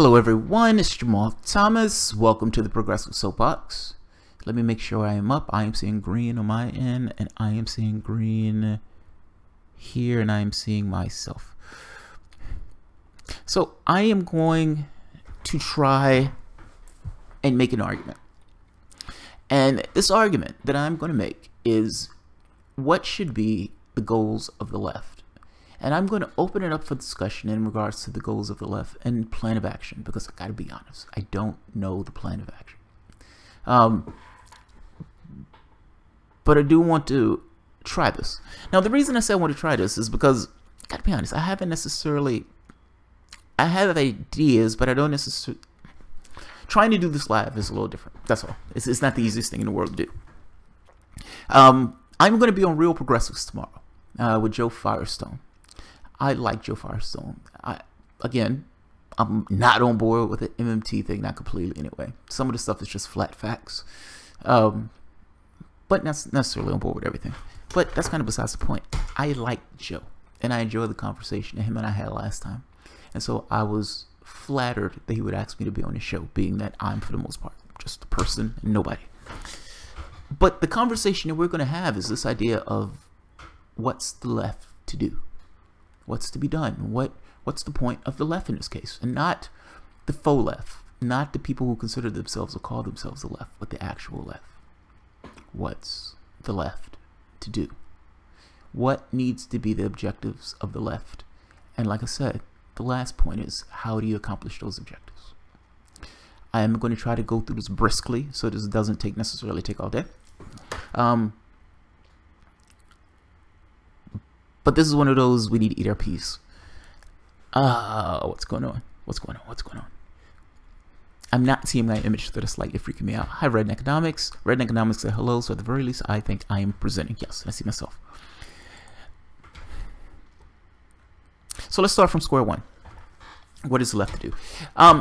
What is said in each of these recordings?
Hello everyone, it's Jamal Thomas. Welcome to the Progressive Soapbox. Let me make sure I am up. I am seeing green on my end, and I am seeing green here, and I am seeing myself. So I am going to try and make an argument. And this argument that I'm going to make is what should be the goals of the left. And I'm going to open it up for discussion in regards to the goals of the left and plan of action, because I got to be honest, I don't know the plan of action. But I do want to try this. Now, the reason I say I want to try this is because, I got to be honest, I have ideas, but I don't necessarily. Trying to do this live is a little different. That's all. It's not the easiest thing in the world to do. I'm going to be on Real Progressives tomorrow with Joe Firestone. I like Joe Firestone. I'm not on board with the MMT thing, not completely anyway. Some of the stuff is just flat facts. But not necessarily on board with everything. But that's kind of besides the point. I like Joe, and I enjoyed the conversation that him and I had last time. And so I was flattered that he would ask me to be on his show, being that I'm, for the most part, just a person and nobody. But the conversation that we're going to have is this idea of what's the left to do? What's to be done? What's the point of the left in this case? And not the faux left, not the people who consider themselves or call themselves the left, but the actual left. What's the left to do? What needs to be the objectives of the left? And like I said, the last point is, how do you accomplish those objectives? I am going to try to go through this briskly, so this doesn't necessarily take all day. But this is one of those, we need to eat our peas. What's going on? What's going on? What's going on? I'm not seeing my image, that is slightly freaking me out. Hi, Red Economics. Red Economics said hello, so at the very least, I think I am presenting. Yes, I see myself. So let's start from square one. What is left to do?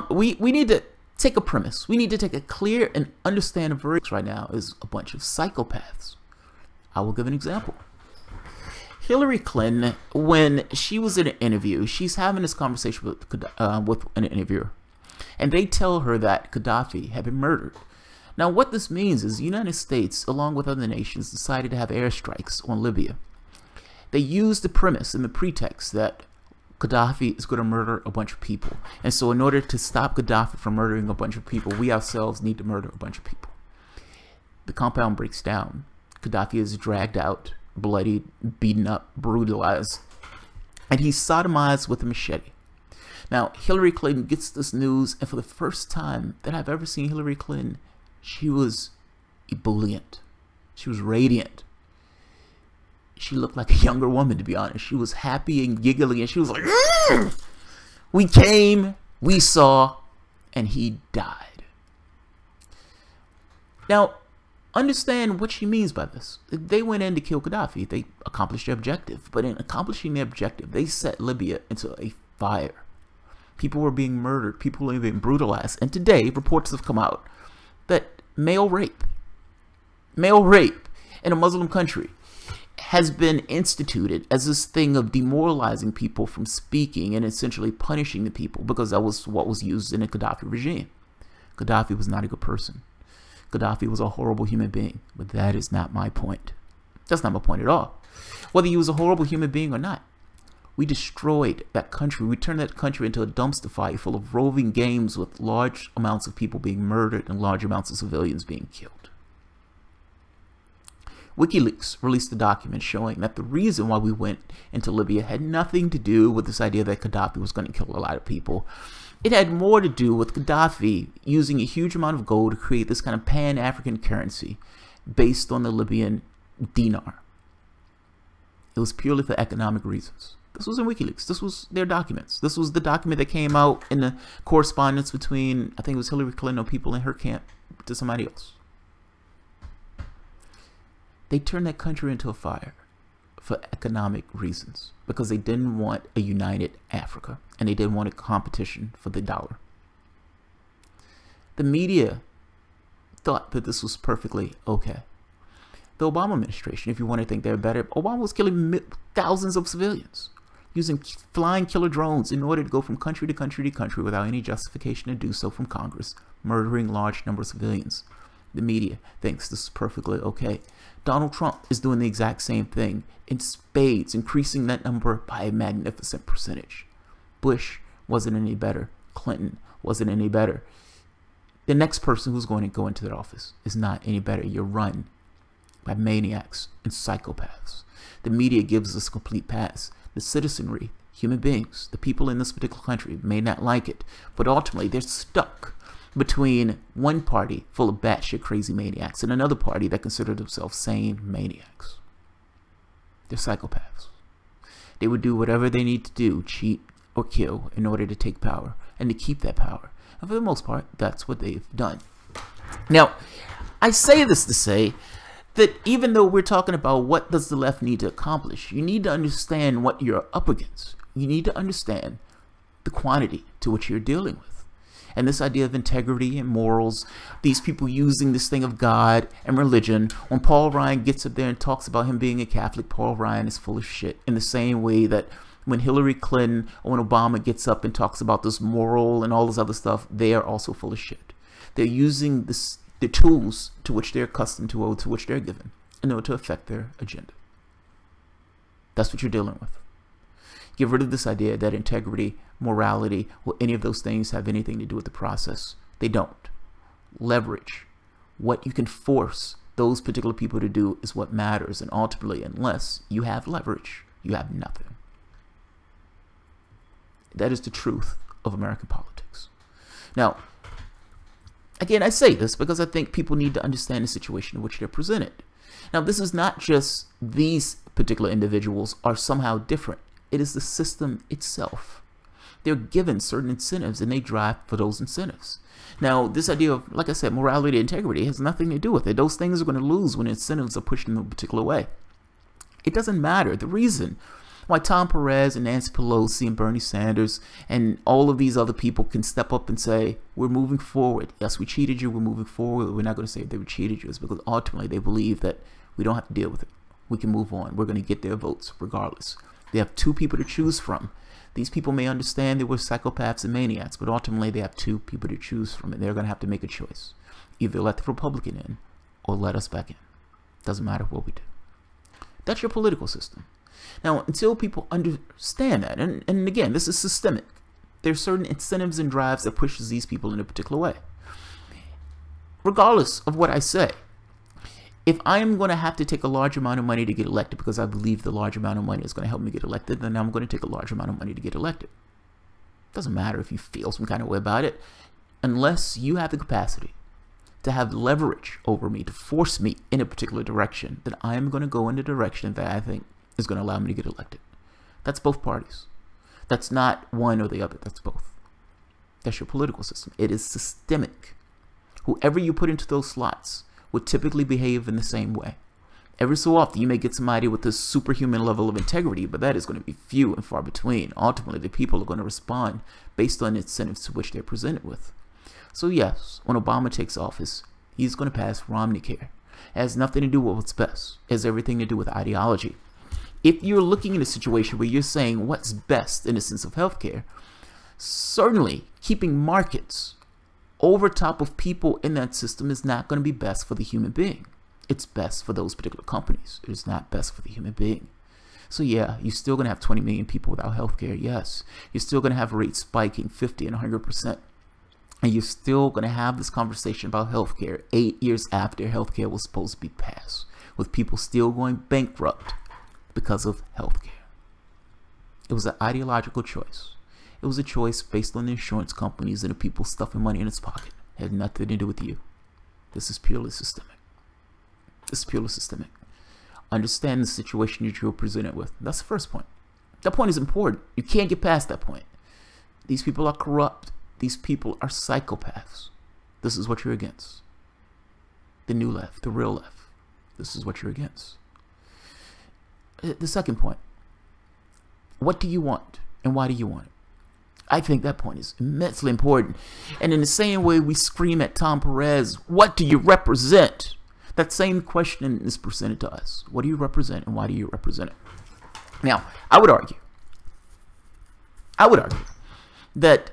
We need to take a premise. We need to take a clear and understand verdict right now is a bunch of psychopaths. I will give an example. Hillary Clinton, when she was in an interview, she's having this conversation with an interviewer, and they tell her that Gaddafi had been murdered. Now, what this means is the United States, along with other nations, decided to have airstrikes on Libya. They used the premise and the pretext that Gaddafi is going to murder a bunch of people. And so in order to stop Gaddafi from murdering a bunch of people, we ourselves need to murder a bunch of people. The compound breaks down. Gaddafi is dragged out, bloodied, beaten up, brutalized, and he's sodomized with a machete. Now, Hillary Clinton gets this news, and for the first time that I've ever seen Hillary Clinton, she was ebullient. She was radiant. She looked like a younger woman, to be honest. She was happy and giggling, and she was like, we came, we saw, and he died. Now, understand what she means by this. They went in to kill Gaddafi. They accomplished their objective. But in accomplishing their objective, they set Libya into a fire. People were being murdered. People were being brutalized. And today, reports have come out that male rape in a Muslim country has been instituted as this thing of demoralizing people from speaking and essentially punishing the people, because that was what was used in the Gaddafi regime. Gaddafi was not a good person. Gaddafi was a horrible human being, but that is not my point. That's not my point at all. Whether he was a horrible human being or not, we destroyed that country. We turned that country into a dumpster fire full of roving games with large amounts of people being murdered and large amounts of civilians being killed. WikiLeaks released a document showing that the reason why we went into Libya had nothing to do with this idea that Gaddafi was going to kill a lot of people. It had more to do with Gaddafi using a huge amount of gold to create this kind of pan-African currency based on the Libyan dinar. It was purely for economic reasons. This was in WikiLeaks. This was their documents. This was the document that came out in the correspondence between, I think it was Hillary Clinton or people in her camp, to somebody else. They turned that country into a fire for economic reasons, because they didn't want a united Africa, and they didn't want a competition for the dollar. The media thought that this was perfectly okay. The Obama administration, if you want to think they're better, Obama was killing thousands of civilians. using flying killer drones in order to go from country to country to country without any justification to do so from Congress, murdering large numbers of civilians. The media thinks this is perfectly okay. Donald Trump is doing the exact same thing in spades, increasing that number by a magnificent percentage. Bush wasn't any better. Clinton wasn't any better. The next person who's going to go into that office is not any better. You're run by maniacs and psychopaths. The media gives us a complete pass. The citizenry, human beings, the people in this particular country may not like it, but ultimately they're stuck between one party full of batshit crazy maniacs and another party that consider themselves sane maniacs. They're psychopaths. They would do whatever they need to do, cheat or kill, in order to take power and to keep that power. And for the most part, that's what they've done. Now, I say this to say that even though we're talking about what does the left need to accomplish, you need to understand what you're up against. You need to understand the quantity to which you're dealing with. And this idea of integrity and morals, these people using this thing of God and religion. When Paul Ryan gets up there and talks about him being a Catholic, Paul Ryan is full of shit. In the same way that when Hillary Clinton or when Obama gets up and talks about this moral and all this other stuff, they are also full of shit. They're using the tools to which they're accustomed to or to which they're given in order to affect their agenda. That's what you're dealing with. Get rid of this idea that integrity, morality, or any of those things have anything to do with the process. They don't. Leverage. What you can force those particular people to do is what matters. And ultimately, unless you have leverage, you have nothing. That is the truth of American politics. Now, again, I say this because I think people need to understand the situation in which they're presented. Now, this is not just these particular individuals are somehow different. It is the system itself. They're given certain incentives and they drive for those incentives. Now, this idea of, like I said, morality and integrity has nothing to do with it. Those things are going to lose when incentives are pushed in a particular way. It doesn't matter. The reason why Tom Perez and Nancy Pelosi and Bernie Sanders and all of these other people can step up and say, we're moving forward. Yes, we cheated you. We're moving forward. We're not going to say they cheated you. It's because ultimately they believe that we don't have to deal with it. We can move on. We're going to get their votes regardless. They have two people to choose from. These people may understand they were psychopaths and maniacs, but ultimately they have two people to choose from, and they're going to have to make a choice. Either let the Republican in or let us back in. Doesn't matter what we do. That's your political system. Now, until people understand that, and again, this is systemic. There's certain incentives and drives that pushes these people in a particular way. Regardless of what I say, if I am going to have to take a large amount of money to get elected because I believe the large amount of money is going to help me get elected, then I'm going to take a large amount of money to get elected. Doesn't matter if you feel some kind of way about it, unless you have the capacity to have leverage over me, to force me in a particular direction, then I am going to go in the direction that I think is going to allow me to get elected. That's both parties. That's not one or the other. That's both. That's your political system. It is systemic. Whoever you put into those slots would typically behave in the same way. Every so often, you may get somebody with this superhuman level of integrity, but that is going to be few and far between. Ultimately, the people are going to respond based on incentives to which they're presented with. So yes, when Obama takes office, he's going to pass Romney Care. It has nothing to do with what's best. It has everything to do with ideology. If you're looking at a situation where you're saying what's best in the sense of healthcare, certainly keeping markets over top of people in that system is not going to be best for the human being. It's best for those particular companies. It is not best for the human being. So yeah, you're still going to have 20 million people without healthcare. Yes, you're still going to have rates spiking 50 and 100%. And you're still going to have this conversation about healthcare 8 years after healthcare was supposed to be passed, with people still going bankrupt because of healthcare. It was an ideological choice. It was a choice based on the insurance companies and the people stuffing money in its pocket. It had nothing to do with you. This is purely systemic. This is purely systemic. Understand the situation that you're presented with. That's the first point. That point is important. You can't get past that point. These people are corrupt. These people are psychopaths. This is what you're against. The new left, the real left. This is what you're against. The second point. What do you want and why do you want it? I think that point is immensely important. And in the same way we scream at Tom Perez, what do you represent? That same question is presented to us. What do you represent and why do you represent it? Now, I would argue I would argue that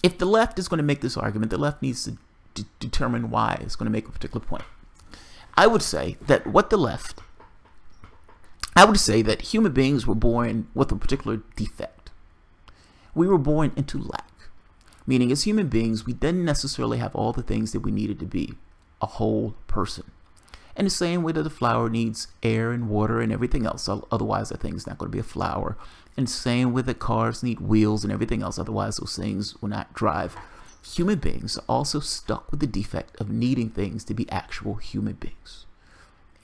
if the left is going to make this argument, the left needs to determine why it's going to make a particular point. I would say that human beings were born with a particular defect. We were born into lack, meaning as human beings, we didn't necessarily have all the things that we needed to be a whole person. In the same way that the flower needs air and water and everything else, otherwise that thing's not going to be a flower. And the same way that cars need wheels and everything else, otherwise those things will not drive. Human beings are also stuck with the defect of needing things to be actual human beings.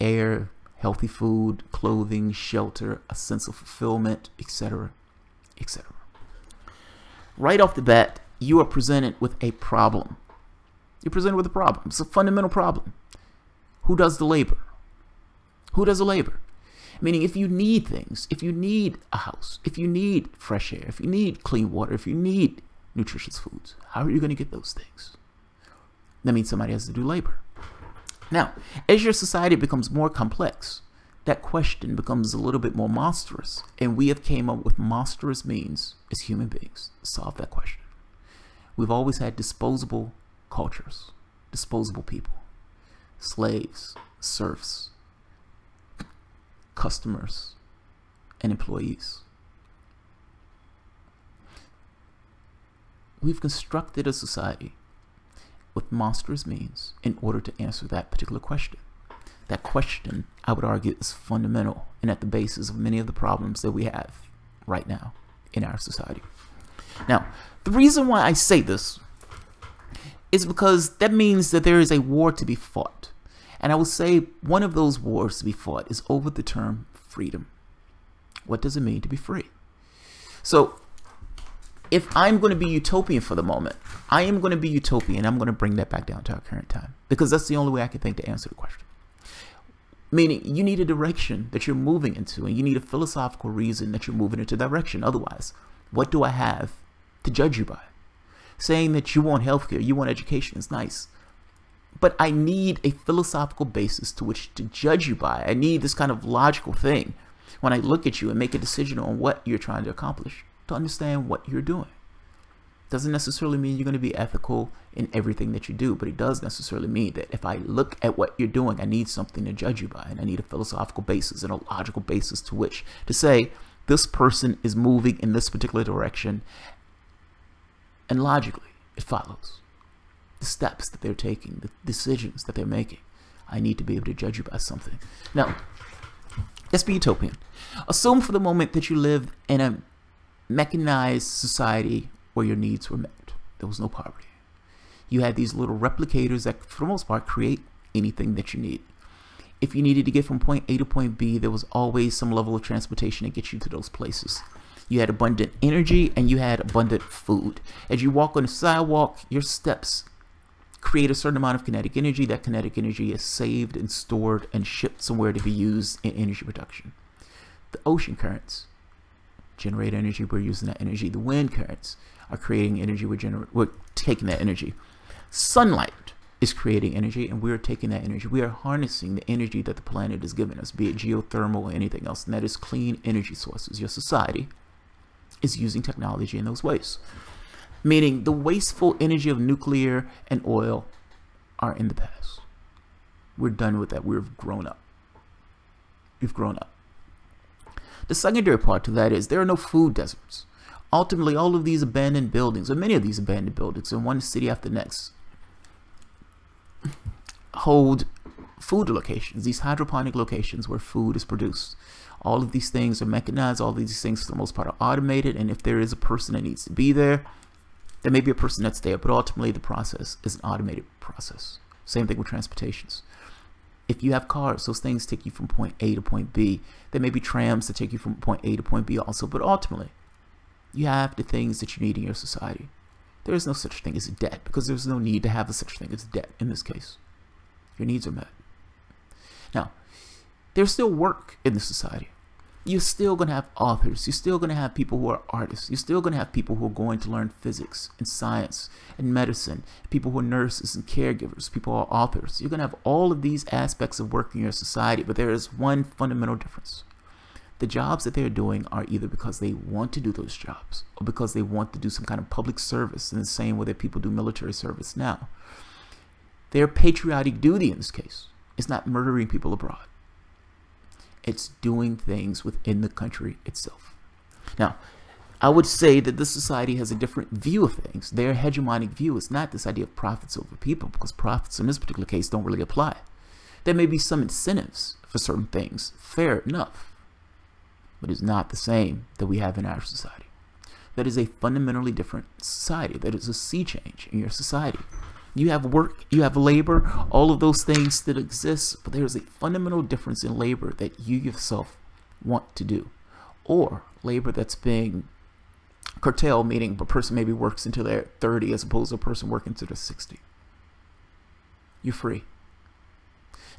Air, healthy food, clothing, shelter, a sense of fulfillment, etc., etc. Right off the bat, you are presented with a problem. You're presented with a problem. It's a fundamental problem. Who does the labor? Who does the labor? Meaning, if you need things, if you need a house, if you need fresh air, if you need clean water, if you need nutritious foods, how are you going to get those things? That means somebody has to do labor. Now, as your society becomes more complex, that question becomes a little bit more monstrous, and we have came up with monstrous means as human beings to solve that question. We've always had disposable cultures, disposable people, slaves, serfs, customers, and employees. We've constructed a society with monstrous means in order to answer that particular question. That question, I would argue, is fundamental and at the basis of many of the problems that we have right now in our society. Now, the reason why I say this is because that means that there is a war to be fought. And I would say one of those wars to be fought is over the term freedom. What does it mean to be free? So, if I'm going to be utopian for the moment, I am going to be utopian. I'm going to bring that back down to our current time, because that's the only way I can think to answer the question. Meaning, you need a direction that you're moving into, and you need a philosophical reason that you're moving into direction. Otherwise, what do I have to judge you by? Saying that you want healthcare, you want education is nice, but I need a philosophical basis to which to judge you by. I need this kind of logical thing when I look at you and make a decision on what you're trying to accomplish, to understand what you're doing. Doesn't necessarily mean you're going to be ethical in everything that you do, but it does necessarily mean that if I look at what you're doing, I need something to judge you by, and I need a philosophical basis and a logical basis to which to say this person is moving in this particular direction, and logically it follows the steps that they're taking, the decisions that they're making. I need to be able to judge you by something. Now, let's be utopian. Assume for the moment that you lived in a mechanized society where your needs were met. There was no poverty. You had these little replicators that, for the most part, create anything that you need. If you needed to get from point A to point B, there was always some level of transportation to get you to those places. You had abundant energy and you had abundant food. As you walk on the sidewalk, your steps create a certain amount of kinetic energy. That kinetic energy is saved and stored and shipped somewhere to be used in energy production. The ocean currents generate energy. We're using that energy. The wind currents are creating energy. We're taking that energy. Sunlight is creating energy, and we're taking that energy. We are harnessing the energy that the planet has given us, be it geothermal or anything else, and that is clean energy sources. Your society is using technology in those ways. Meaning the wasteful energy of nuclear and oil are in the past. We're done with that. We've grown up. We've grown up. The secondary part to that is there are no food deserts. Ultimately, all of these abandoned buildings, or many of these abandoned buildings in one city after the next, hold food locations, these hydroponic locations where food is produced. All of these things are mechanized. All of these things, for the most part, are automated. And if there is a person that needs to be there, there may be a person that's there, but ultimately the process is an automated process. Same thing with transportations. If you have cars, those things take you from point A to point B. There may be trams that take you from point A to point B also, but ultimately, you have the things that you need in your society. There is no such thing as debt, because there's no need to have a such thing as debt in this case. Your needs are met. Now, there's still work in the society. You're still going to have authors. You're still going to have people who are artists. You're still going to have people who are going to learn physics and science and medicine, people who are nurses and caregivers, people who are authors. You're going to have all of these aspects of work in your society, but there is one fundamental difference. the jobs that they're doing are either because they want to do those jobs or because they want to do some kind of public service in the same way that people do military service now. Their patriotic duty in this case is not murdering people abroad. It's doing things within the country itself. Now, I would say that this society has a different view of things. Their hegemonic view is not this idea of profits over people, because profits in this particular case don't really apply. There may be some incentives for certain things, fair enough, but it's not the same that we have in our society. That is a fundamentally different society. That is a sea change in your society. You have work, you have labor, all of those things still exist, but there's a fundamental difference in labor that you yourself want to do, or labor that's being curtailed, meaning a person maybe works until they're 30 as opposed to a person working until they're 60. You're free.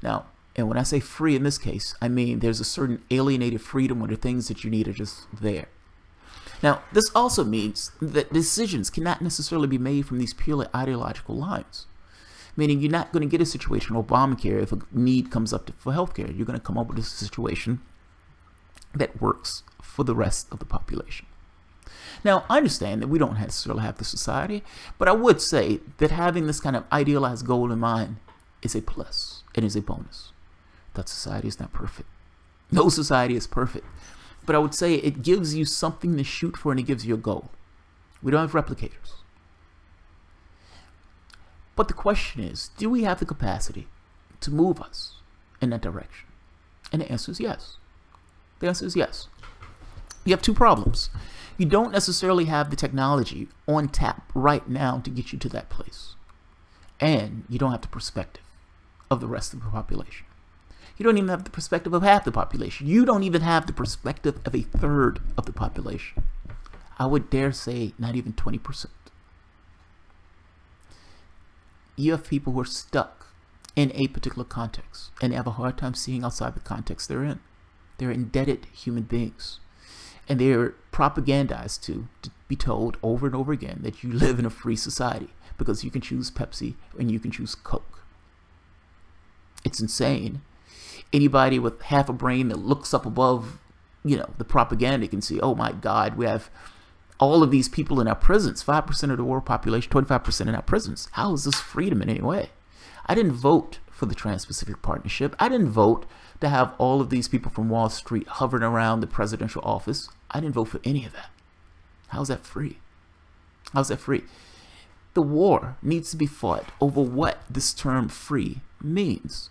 Now, and when I say free in this case, I mean there's a certain alienated freedom where the things that you need are just there. Now, this also means that decisions cannot necessarily be made from these purely ideological lines. Meaning you're not going to get a situation in Obamacare if a need comes up for healthcare. You're going to come up with a situation that works for the rest of the population. Now, I understand that we don't necessarily have the society, but I would say that having this kind of idealized goal in mind is a plus. It is a bonus. That society is not perfect. No society is perfect. But I would say it gives you something to shoot for and it gives you a goal. We don't have replicators. But the question is, do we have the capacity to move us in that direction? And the answer is yes. The answer is yes. You have two problems. You don't necessarily have the technology on tap right now to get you to that place. And you don't have the perspective of the rest of the population. You don't even have the perspective of half the population. You don't even have the perspective of a third of the population. I would dare say not even 20%. You have people who are stuck in a particular context and they have a hard time seeing outside the context they're in. They're indebted human beings. And they're propagandized to be told over and over again that you live in a free society because you can choose Pepsi and you can choose Coke. It's insane. Anybody with half a brain that looks up above, the propaganda can see, oh my God, we have all of these people in our prisons, 5% of the world population, 25% in our prisons. How is this freedom in any way? I didn't vote for the Trans-Pacific Partnership. I didn't vote to have all of these people from Wall Street hovering around the presidential office. I didn't vote for any of that. How's that free? How's that free? The war needs to be fought over what this term free means.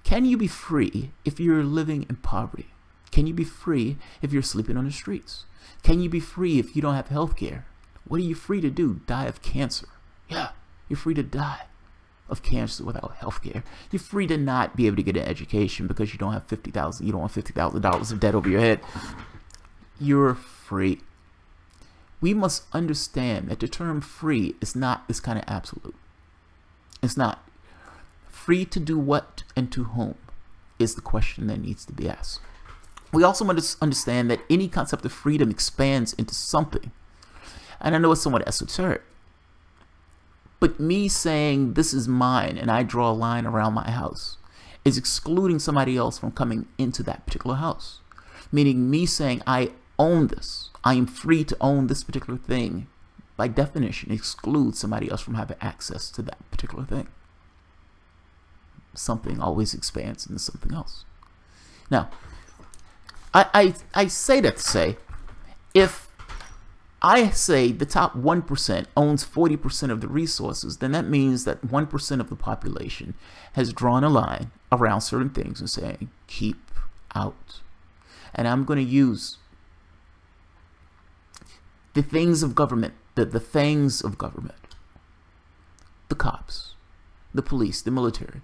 Can you be free if you're living in poverty? Can you be free if you're sleeping on the streets? Can you be free if you don't have health care? What are you free to do? Die of cancer. Yeah, you're free to die of cancer without health care. You're free to not be able to get an education because you don't have $50,000 of debt over your head. You're free. We must understand that the term free is not this kind of absolute. It's not. Free to do what and to whom is the question that needs to be asked. We also must understand that any concept of freedom expands into something. And I know it's somewhat esoteric. But me saying this is mine and I draw a line around my house is excluding somebody else from coming into that particular house. Meaning me saying I own this. I am free to own this particular thing. By definition, excludes somebody else from having access to that particular thing. Something always expands into something else. Now, I say that to say, if I say the top 1% owns 40% of the resources, then that means that 1% of the population has drawn a line around certain things and saying, keep out. And I'm going to use the things of government, the things of government, the cops, the police, the military,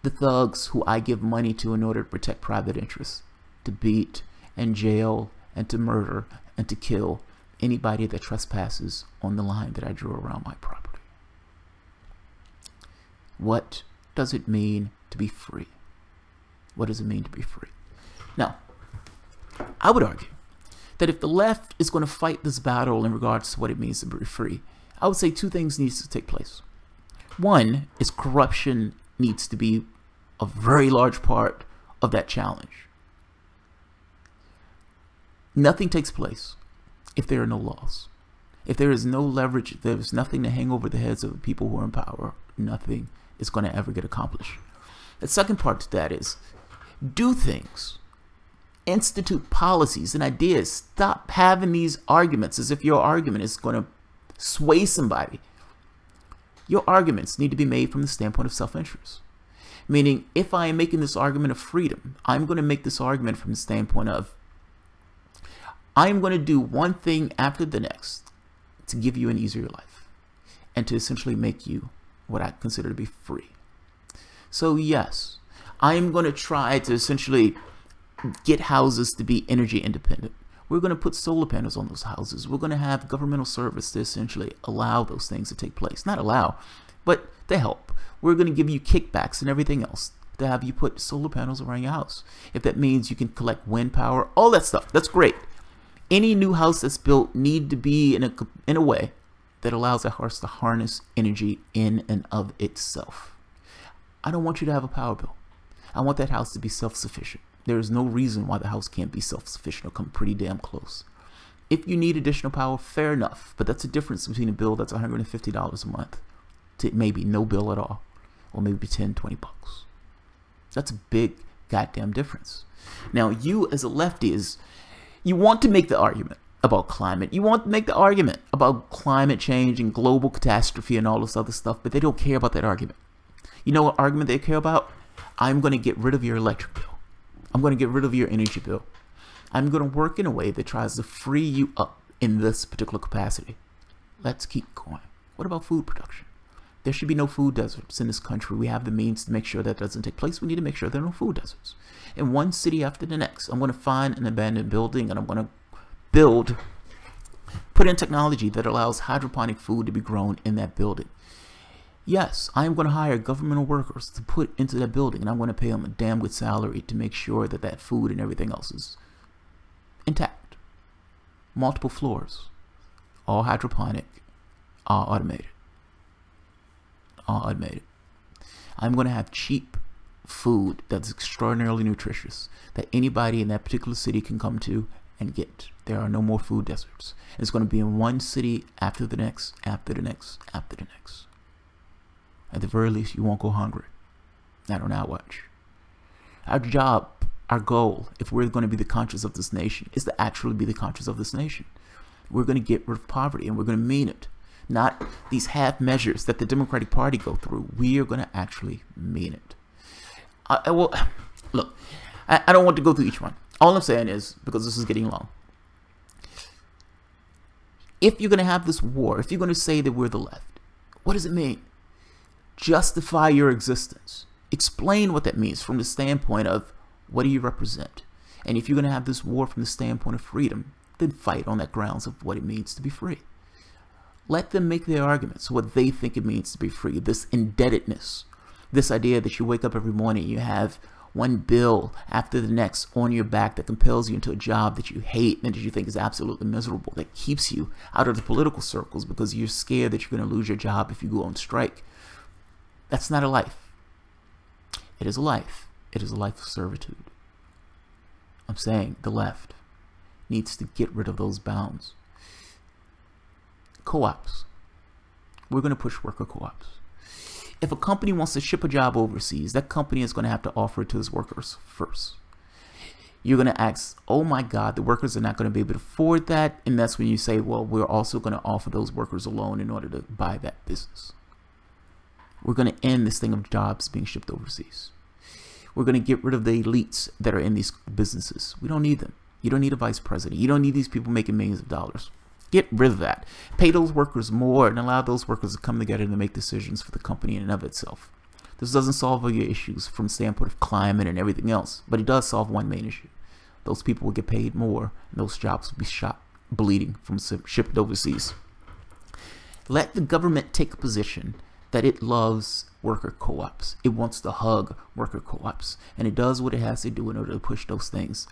the thugs who I give money to in order to protect private interests, to beat and jail and to murder and to kill anybody that trespasses on the line that I drew around my property. What does it mean to be free? What does it mean to be free? Now, I would argue that if the left is going to fight this battle in regards to what it means to be free, I would say two things needs to take place. One is corruption needs to be a very large part of that challenge. Nothing takes place if there are no laws. If there is no leverage, if there's nothing to hang over the heads of the people who are in power, nothing is going to ever get accomplished. The second part to that is do things. Institute policies and ideas. Stop having these arguments as if your argument is going to sway somebody. Your arguments need to be made from the standpoint of self-interest. Meaning, if I am making this argument of freedom, I'm going to make this argument from the standpoint of I'm going to do one thing after the next to give you an easier life and to essentially make you what I consider to be free. So yes, I'm going to try to essentially get houses to be energy independent. We're going to put solar panels on those houses. We're going to have governmental service to essentially allow those things to take place. Not allow, but to help. We're going to give you kickbacks and everything else to have you put solar panels around your house. If that means you can collect wind power, all that stuff, that's great. Any new house that's built need to be in a way that allows a house to harness energy in and of itself. I don't want you to have a power bill. I want that house to be self-sufficient. There is no reason why the house can't be self-sufficient or come pretty damn close. If you need additional power, fair enough, but that's the difference between a bill that's $150 a month to maybe no bill at all, or maybe 10, 20 bucks. That's a big goddamn difference. Now, you as a lefty you want to make the argument about climate. You want to make the argument about climate change and global catastrophe and all this other stuff, but they don't care about that argument. You know what argument they care about? I'm going to get rid of your electric bill. I'm going to get rid of your energy bill. I'm going to work in a way that tries to free you up in this particular capacity. Let's keep going. What about food production? There should be no food deserts in this country. We have the means to make sure that doesn't take place. We need to make sure there are no food deserts. In one city after the next, I'm going to find an abandoned building and I'm going to put in technology that allows hydroponic food to be grown in that building. Yes, I'm going to hire governmental workers to put into that building, and I'm going to pay them a damn good salary to make sure that that food and everything else is intact. Multiple floors, all hydroponic, all automated. All automated. I'm going to have cheap food that's extraordinarily nutritious that anybody in that particular city can come to and get. There are no more food deserts. It's going to be in one city after the next, after the next, after the next. At the very least, you won't go hungry. Not on our watch. Our job, our goal, if we're going to be the conscience of this nation, is to actually be the conscience of this nation. We're going to get rid of poverty, and we're going to mean it. Not these half measures that the Democratic Party go through. We are going to actually mean it. Well, look, I don't want to go through each one. All I'm saying is, because this is getting long, if you're going to have this war, if you're going to say that we're the left, what does it mean? Justify your existence. Explain what that means from the standpoint of what do you represent? And if you're going to have this war from the standpoint of freedom, then fight on that grounds of what it means to be free. Let them make their arguments, what they think it means to be free. This indebtedness, this idea that you wake up every morning, you have one bill after the next on your back that compels you into a job that you hate and that you think is absolutely miserable, that keeps you out of the political circles because you're scared that you're going to lose your job if you go on strike. That's not a life. It is a life. It is a life of servitude. I'm saying the left needs to get rid of those bounds. Co-ops. We're going to push worker co-ops. If a company wants to ship a job overseas, that company is going to have to offer it to its workers first. You're going to ask, oh my God, the workers are not going to be able to afford that. And that's when you say, well, we're also going to offer those workers a loan in order to buy that business. We're going to end this thing of jobs being shipped overseas. We're going to get rid of the elites that are in these businesses. We don't need them. You don't need a vice president. You don't need these people making millions of dollars. Get rid of that. Pay those workers more and allow those workers to come together and make decisions for the company in and of itself. This doesn't solve all your issues from the standpoint of climate and everything else, but it does solve one main issue. Those people will get paid more and those jobs will be shot bleeding from shipped overseas. Let the government take a position that it loves worker co-ops. It wants to hug worker co-ops, and it does what it has to do in order to push those things.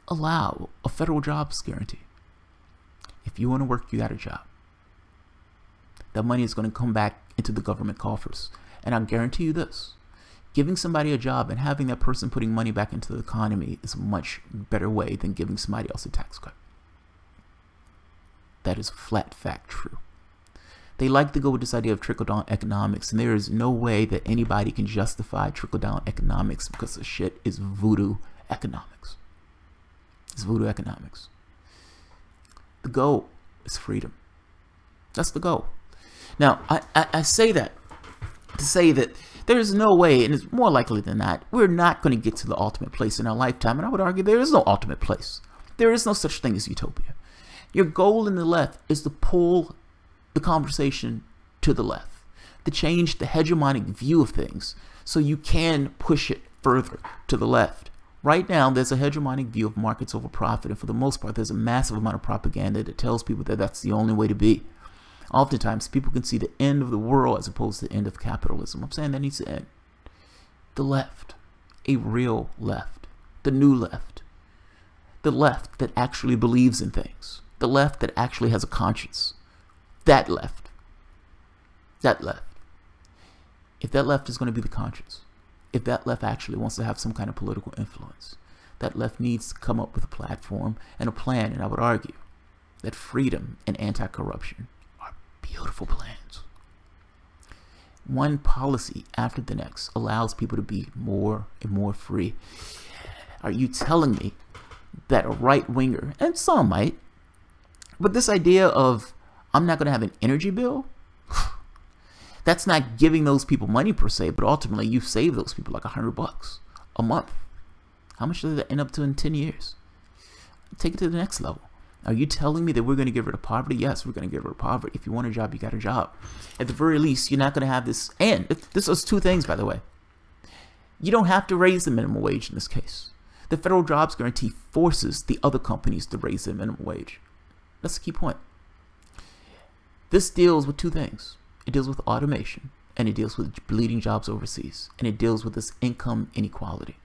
Allow a federal jobs guarantee. If you want to work, you got a job. That money is going to come back into the government coffers. And I guarantee you this. Giving somebody a job and having that person putting money back into the economy is a much better way than giving somebody else a tax cut. That is flat fact true. They like to go with this idea of trickle-down economics, and there is no way that anybody can justify trickle-down economics because the shit is voodoo economics. It's voodoo economics. The goal is freedom. That's the goal. Now, I say that to say that there is no way, and it's more likely than not, we're not going to get to the ultimate place in our lifetime, and I would argue there is no ultimate place. There is no such thing as utopia. Your goal in the left is to pull the conversation to the left, to change the hegemonic view of things so you can push it further to the left. Right now, there's a hegemonic view of markets over profit, and for the most part, there's a massive amount of propaganda that tells people that that's the only way to be. Oftentimes, people can see the end of the world as opposed to the end of capitalism. I'm saying that needs to end. The left, a real left, the new left, the left that actually believes in things, the left that actually has a conscience. That left. If that left is going to be the conscience, if that left actually wants to have some kind of political influence, that left needs to come up with a platform and a plan. And I would argue that freedom and anti-corruption are beautiful plans. One policy after the next allows people to be more and more free. Are you telling me that a right-winger, and some might, but this idea of I'm not going to have an energy bill, that's not giving those people money per se, but ultimately you save those people like $100 a month. How much does that end up to in 10 years? Take it to the next level. Are you telling me that we're going to get rid of poverty? Yes, we're going to get rid of poverty. If you want a job, you got a job. At the very least, you're not going to have this. And this is two things, by the way. You don't have to raise the minimum wage in this case. The federal jobs guarantee forces the other companies to raise their minimum wage. That's the key point. This deals with two things. It deals with automation, and it deals with bleeding jobs overseas, and it deals with this income inequality.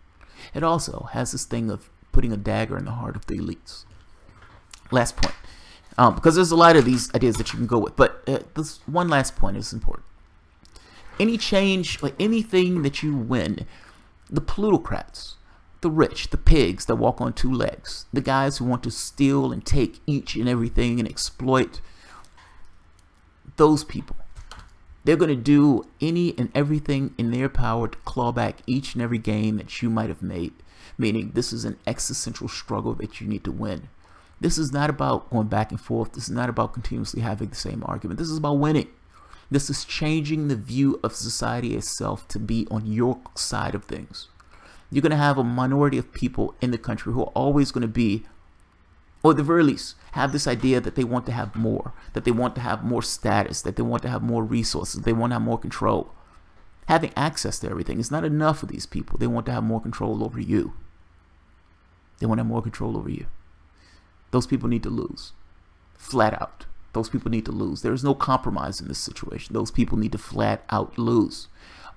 It also has this thing of putting a dagger in the heart of the elites. Last point, because there's a lot of these ideas that you can go with, but this one last point is important. Any change or anything that you win, the plutocrats, the rich, the pigs that walk on two legs, the guys who want to steal and take each and everything and exploit those people, they're going to do any and everything in their power to claw back each and every gain that you might have made, meaning this is an existential struggle that you need to win. This is not about going back and forth. This is not about continuously having the same argument. This is about winning. This is changing the view of society itself to be on your side of things. You're going to have a minority of people in the country who are always going to be, or at the very least, have this idea that they want to have more, that they want to have more status, that they want to have more resources, they want to have more control. Having access to everything is not enough for these people. They want to have more control over you. They want to have more control over you. Those people need to lose. Flat out. Those people need to lose. There is no compromise in this situation. Those people need to flat out lose.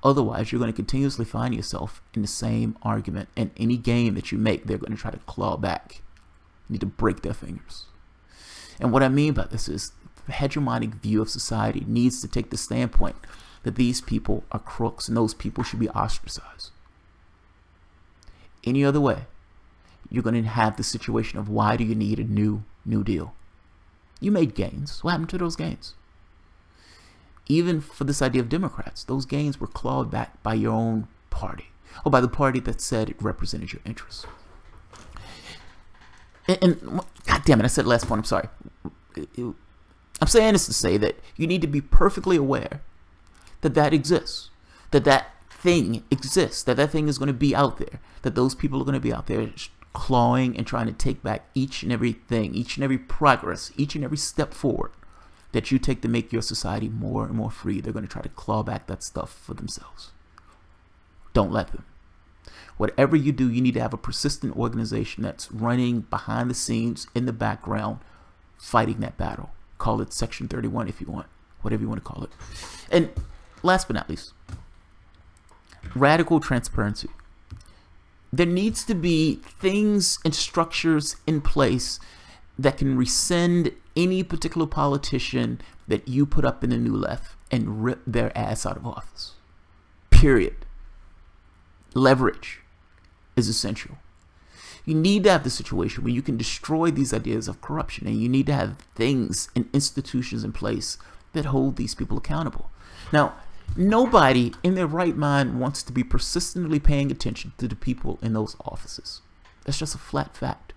Otherwise, you're going to continuously find yourself in the same argument. And any game that you make, they're going to try to claw back. You need to break their fingers. And what I mean by this is the hegemonic view of society needs to take the standpoint that these people are crooks and those people should be ostracized. Any other way, you're going to have the situation of why do you need a new deal? You made gains. What happened to those gains? Even for this idea of Democrats, those gains were clawed back by your own party, or by the party that said it represented your interests. And God damn it, I said last point, I'm sorry. I'm saying this to say that you need to be perfectly aware that that exists, that that thing exists, that that thing is going to be out there, that those people are going to be out there clawing and trying to take back each and every thing, each and every progress, each and every step forward that you take to make your society more and more free. They're going to try to claw back that stuff for themselves. Don't let them. Whatever you do, you need to have a persistent organization that's running behind the scenes in the background, fighting that battle. Call it Section 31 if you want, whatever you want to call it. And last but not least, radical transparency. There needs to be things and structures in place that can rescind any particular politician that you put up in the new left and rip their ass out of office. Period. leverage is essential. You need to have the situation where you can destroy these ideas of corruption, and you need to have things and institutions in place that hold these people accountable. Now, nobody in their right mind wants to be persistently paying attention to the people in those offices. That's just a flat fact.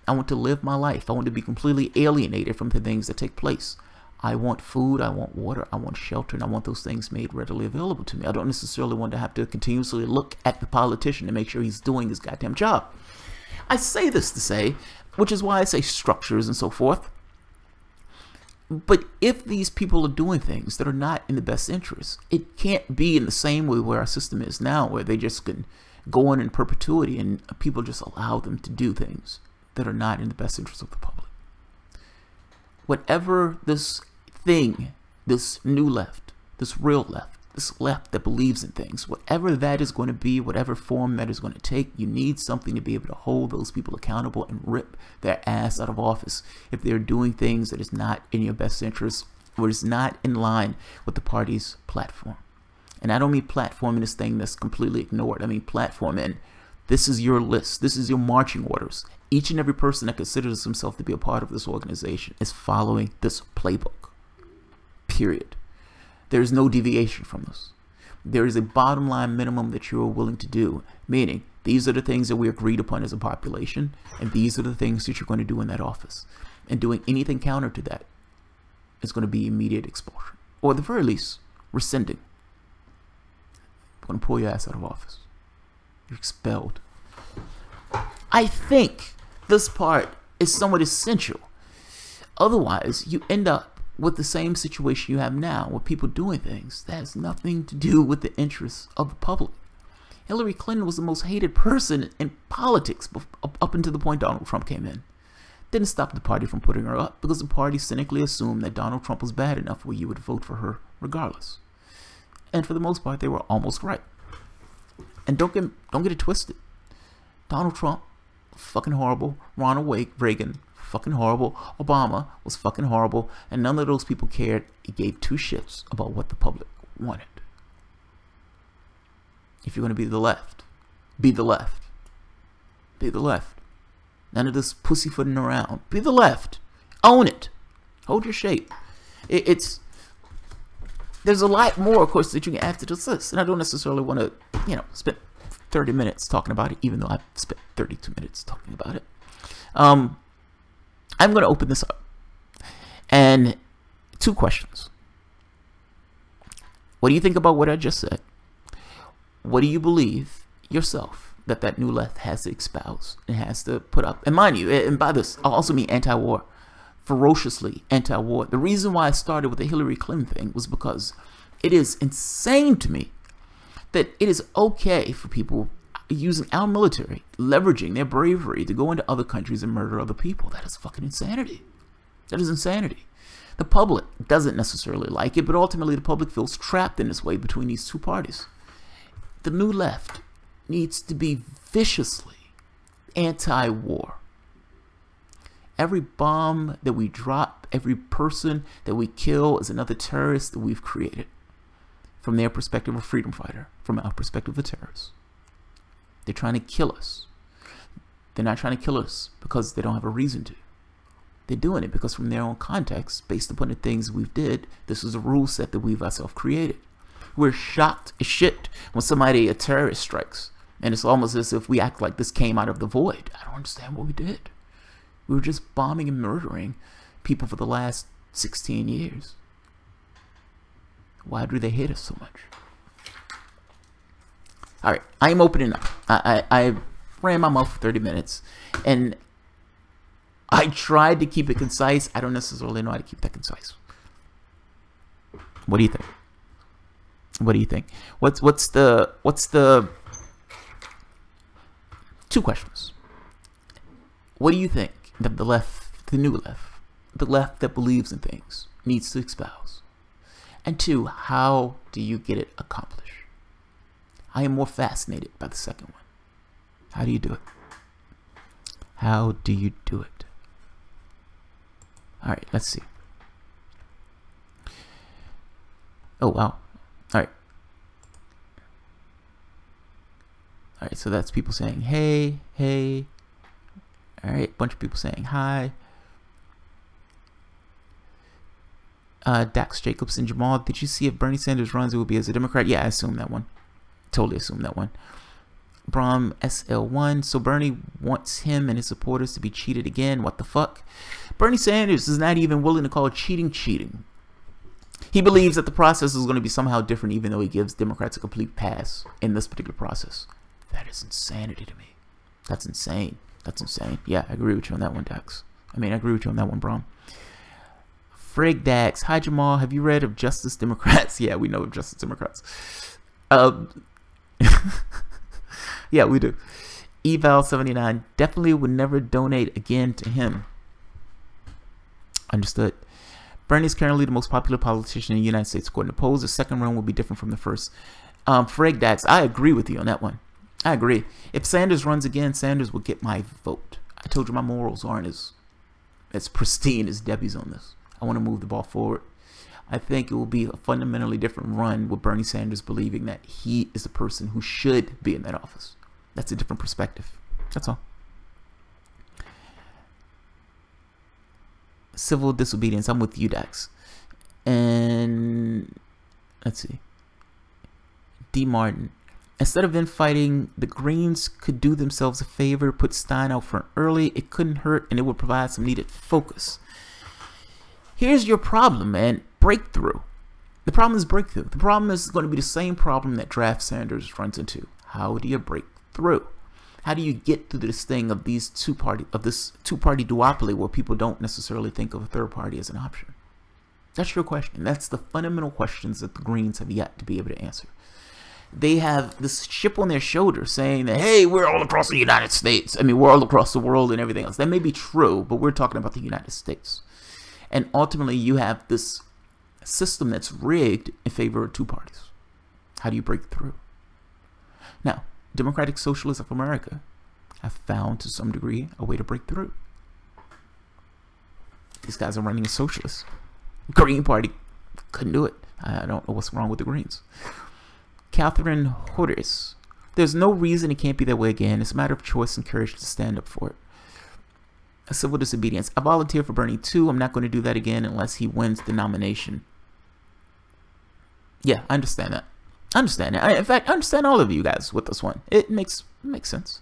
I want to live my life. I want to be completely alienated from the things that take place. I want food, I want water, I want shelter, and I want those things made readily available to me. I don't necessarily want to have to continuously look at the politician to make sure he's doing his goddamn job. I say this to say, which is why I say structures and so forth, but if these people are doing things that are not in the best interest, it can't be in the same way where our system is now, where they just can go on in perpetuity and people just allow them to do things that are not in the best interest of the public. Whatever this thing, this new left, this real left, this left that believes in things, whatever that is going to be, whatever form that is going to take, you need something to be able to hold those people accountable and rip their ass out of office if they're doing things that is not in your best interest or is not in line with the party's platform. And I don't mean platform in this thing that's completely ignored. I mean platform in this is your list. This is your marching orders. Each and every person that considers himself to be a part of this organization is following this playbook. Period. There is no deviation from this. There is a bottom line minimum that you are willing to do, meaning these are the things that we agreed upon as a population, and these are the things that you're going to do in that office. And doing anything counter to that is going to be immediate expulsion, or at the very least, rescinding. We're going to pull your ass out of office. You're expelled. I think this part is somewhat essential. Otherwise, you end up with the same situation you have now, with people doing things that has nothing to do with the interests of the public. Hillary Clinton was the most hated person in politics up until the point Donald Trump came in. Didn't stop the party from putting her up, because the party cynically assumed that Donald Trump was bad enough where you would vote for her regardless. And for the most part, they were almost right. And don't get it twisted. Donald Trump, fucking horrible. Ronald Reagan, fucking horrible. Obama was fucking horrible. And none of those people cared. He gave two shits about what the public wanted. If you're going to be the left, be the left. Be the left. None of this pussyfooting around. Be the left. Own it. Hold your shape. There's a lot more, of course, that you can add to this list. And I don't necessarily want to, spend 30 minutes talking about it, even though I've spent 32 minutes talking about it. I'm going to open this up. And two questions. What do you think about what I just said? What do you believe yourself that new left has to espouse and has to put up? And mind you, and by this, I also mean anti-war. Ferociously anti-war. The reason why I started with the Hillary Clinton thing was because it is insane to me that it is okay for people using our military, leveraging their bravery to go into other countries and murder other people. That is fucking insanity. That is insanity. The public doesn't necessarily like it, but ultimately the public feels trapped in this way between these two parties. The new left needs to be viciously anti-war. Every bomb that we drop, every person that we kill is another terrorist that we've created. From their perspective, a freedom fighter. From our perspective, a terrorist. They're trying to kill us. They're not trying to kill us because they don't have a reason to. They're doing it because from their own context, based upon the things we've did, this is a rule set that we've ourselves created. We're shocked as shit when a terrorist strikes. And it's almost as if we act like this came out of the void. I don't understand what we did. We were just bombing and murdering people for the last 16 years. Why do they hate us so much? Alright, I'm opening up. I ran my mouth for 30 minutes. And I tried to keep it concise. I don't necessarily know how to keep that concise. What do you think? What do you think? What's the two questions. What do you think that the left, the new left, the left that believes in things, needs to espouse? And two, how do you get it accomplished? I am more fascinated by the second one. How do you do it? How do you do it? All right, let's see. Oh, wow. All right. All right, so that's people saying hey, hey. All right, a bunch of people saying hi. Dax Jacobs and Jamal, did you see if Bernie Sanders runs, it will be as a Democrat? Yeah, I assume that one. Totally assume that one. Brom SL1, so Bernie wants him and his supporters to be cheated again. What the fuck? Bernie Sanders is not even willing to call cheating. He believes that the process is going to be somehow different, even though he gives Democrats a complete pass in this particular process. That is insanity to me. That's insane. That's insane. Yeah, I agree with you on that one, Dax. I agree with you on that one, Brom. Frig Dax, hi Jamal, have you read of Justice Democrats? Yeah, we know of Justice Democrats. Yeah, we do. Eval79, definitely would never donate again to him. Understood. Bernie is currently the most popular politician in the United States according to polls. The second run will be different from the first. Frig Dax, I agree with you on that one. I agree. If Sanders runs again, Sanders will get my vote. I told you my morals aren't as pristine as Debbie's on this. I want to move the ball forward. I think it will be a fundamentally different run with Bernie Sanders believing that he is the person who should be in that office. That's a different perspective. That's all. Civil disobedience. I'm with you, Dax. And let's see. D. Martin. Instead of infighting, the Greens could do themselves a favor, put Stein out front early. It couldn't hurt, and it would provide some needed focus. Here's your problem, man. Breakthrough. The problem is breakthrough. The problem is going to be the same problem that Draft Sanders runs into. How do you break through? How do you get through this thing of this two-party duopoly where people don't necessarily think of a third party as an option? That's your question. That's the fundamental questions that the Greens have yet to be able to answer. They have this chip on their shoulder saying that, hey, we're all across the United States. We're all across the world and everything else. That may be true, but we're talking about the United States. And ultimately, you have this system that's rigged in favor of two parties. How do you break through? Now, Democratic Socialists of America have found, to some degree, a way to break through. These guys are running as socialists. Green Party couldn't do it. I don't know what's wrong with the Greens. Catherine Hodders. There's no reason it can't be that way again. It's a matter of choice and courage to stand up for it. A civil disobedience. I volunteered for Bernie too. I'm not going to do that again unless he wins the nomination. Yeah, I understand that. I understand that. In fact, I understand all of you guys with this one. It makes sense.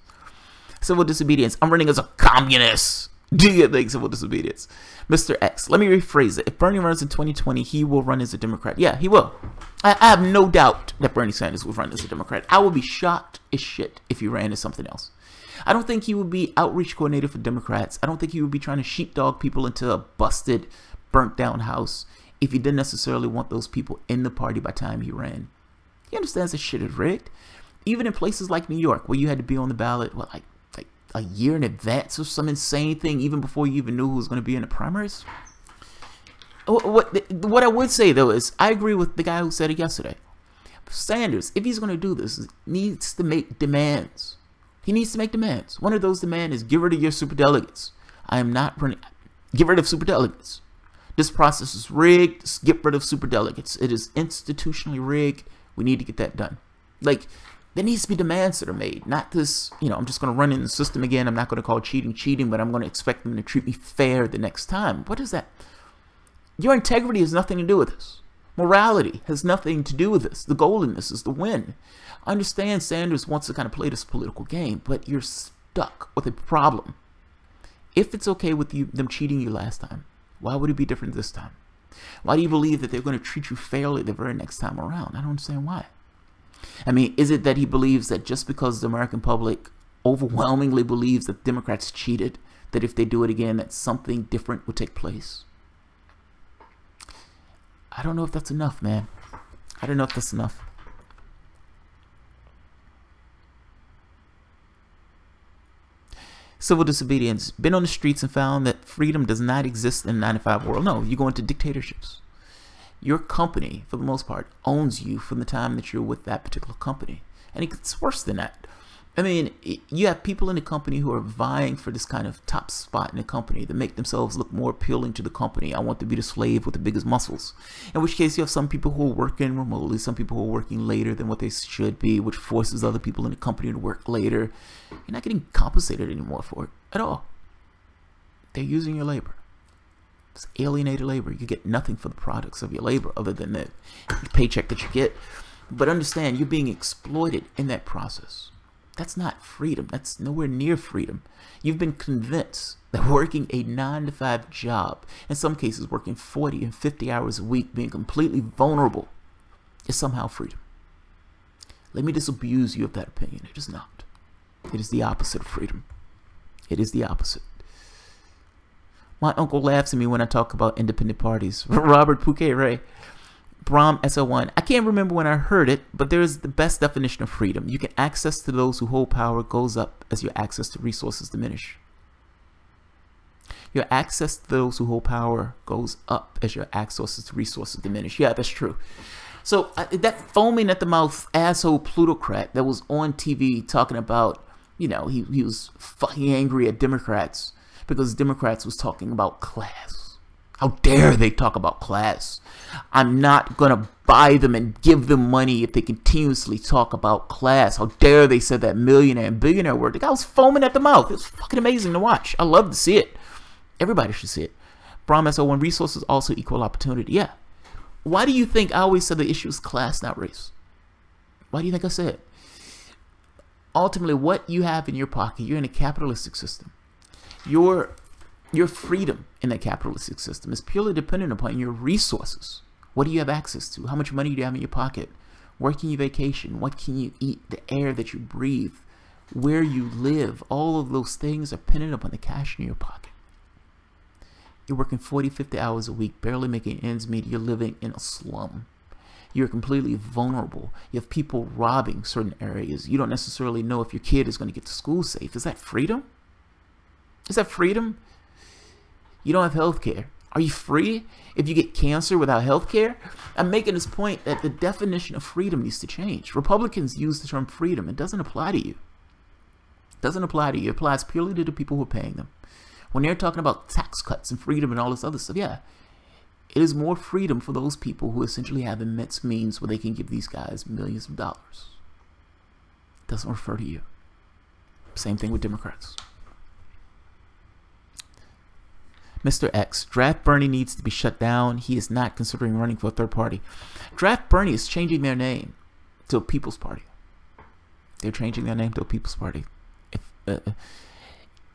Civil disobedience. I'm running as a communist. Do you think civil disobedience? Mr. X, let me rephrase it. If Bernie runs in 2020, he will run as a Democrat. Yeah, he will. I have no doubt that Bernie Sanders will run as a Democrat. I would be shocked as shit if he ran as something else. I don't think he would be outreach coordinator for Democrats. I don't think he would be trying to sheepdog people into a busted, burnt down house if he didn't necessarily want those people in the party by the time he ran. He understands that shit is rigged. Even in places like New York, where you had to be on the ballot, what, like a year in advance or some insane thing, even before you even knew who was going to be in the primaries. What I would say, though, is I agree with the guy who said it yesterday. Sanders, if he's going to do this, needs to make demands. He needs to make demands. One of those demands is get rid of your superdelegates. I am not running. Get rid of superdelegates. This process is rigged. Just get rid of superdelegates. It is institutionally rigged. We need to get that done. Like, there needs to be demands that are made. Not this, I'm just going to run in the system again. I'm not going to call cheating, but I'm going to expect them to treat me fair the next time. What is that? Your integrity has nothing to do with this. Morality has nothing to do with this. The goal in this is to win. I understand Sanders wants to kind of play this political game, but you're stuck with a problem. If it's okay with them cheating you last time, why would it be different this time? Why do you believe that they're going to treat you fairly the very next time around? I don't understand why. Is it that he believes that just because the American public overwhelmingly believes that Democrats cheated, that if they do it again, that something different would take place? I don't know if that's enough, man. I don't know if that's enough. Civil disobedience. Been on the streets and found that freedom does not exist in the 9-to-5 world. No, you go into dictatorships. Your company, for the most part, owns you from the time that you're with that particular company. And it gets worse than that. I mean, you have people in the company who are vying for this kind of top spot in the company to make themselves look more appealing to the company. I want to be the slave with the biggest muscles. In which case, you have some people who are working remotely, some people who are working later than what they should be, which forces other people in the company to work later. You're not getting compensated anymore for it at all. They're using your labor. It's alienated labor. You get nothing for the products of your labor other than the paycheck that you get. But understand, you're being exploited in that process. That's not freedom. That's nowhere near freedom. You've been convinced that working a 9-to-5 job, in some cases working 40 and 50 hours a week, being completely vulnerable, is somehow freedom. Let me disabuse you of that opinion. It is not. It is the opposite of freedom. It is the opposite. My uncle laughs at me when I talk about independent parties. Robert Pouquet Ray. Brahm SL1. I can't remember when I heard it, but there is the best definition of freedom. You can access to those who hold power goes up as your access to resources diminish. Your access to those who hold power goes up as your access to resources diminish. Yeah, that's true. So that foaming at the mouth asshole plutocrat that was on TV talking about, you know, he was fucking angry at Democrats because Democrats was talking about class. How dare they talk about class? I'm not going to buy them and give them money if they continuously talk about class. How dare they say that millionaire and billionaire word? The guy was foaming at the mouth. It was fucking amazing to watch. I love to see it. Everybody should see it. Brahm SO1, resources also equal opportunity. Yeah. Why do you think I always said the issue is class, not race? Why do you think I said it? Ultimately, what you have in your pocket, you're in a capitalistic system. Your freedom in that capitalistic system is purely dependent upon your resources. What do you have access to? How much money do you have in your pocket? Where can you vacation? What can you eat? The air that you breathe? Where you live? All of those things are dependent upon the cash in your pocket. You're working 40, 50 hours a week, barely making ends meet. You're living in a slum. You're completely vulnerable. You have people robbing certain areas. You don't necessarily know if your kid is going to get to school safe. Is that freedom? Is that freedom? You don't have health care. Are you free if you get cancer without health care? I'm making this point that the definition of freedom needs to change. Republicans use the term freedom. It doesn't apply to you. It doesn't apply to you. It applies purely to the people who are paying them. When they're talking about tax cuts and freedom and all this other stuff, yeah, it is more freedom for those people who essentially have immense means where they can give these guys millions of dollars. It doesn't refer to you. Same thing with Democrats. Mr. X, Draft Bernie needs to be shut down. He is not considering running for a third party. Draft Bernie is changing their name to a People's Party. They're changing their name to a People's Party.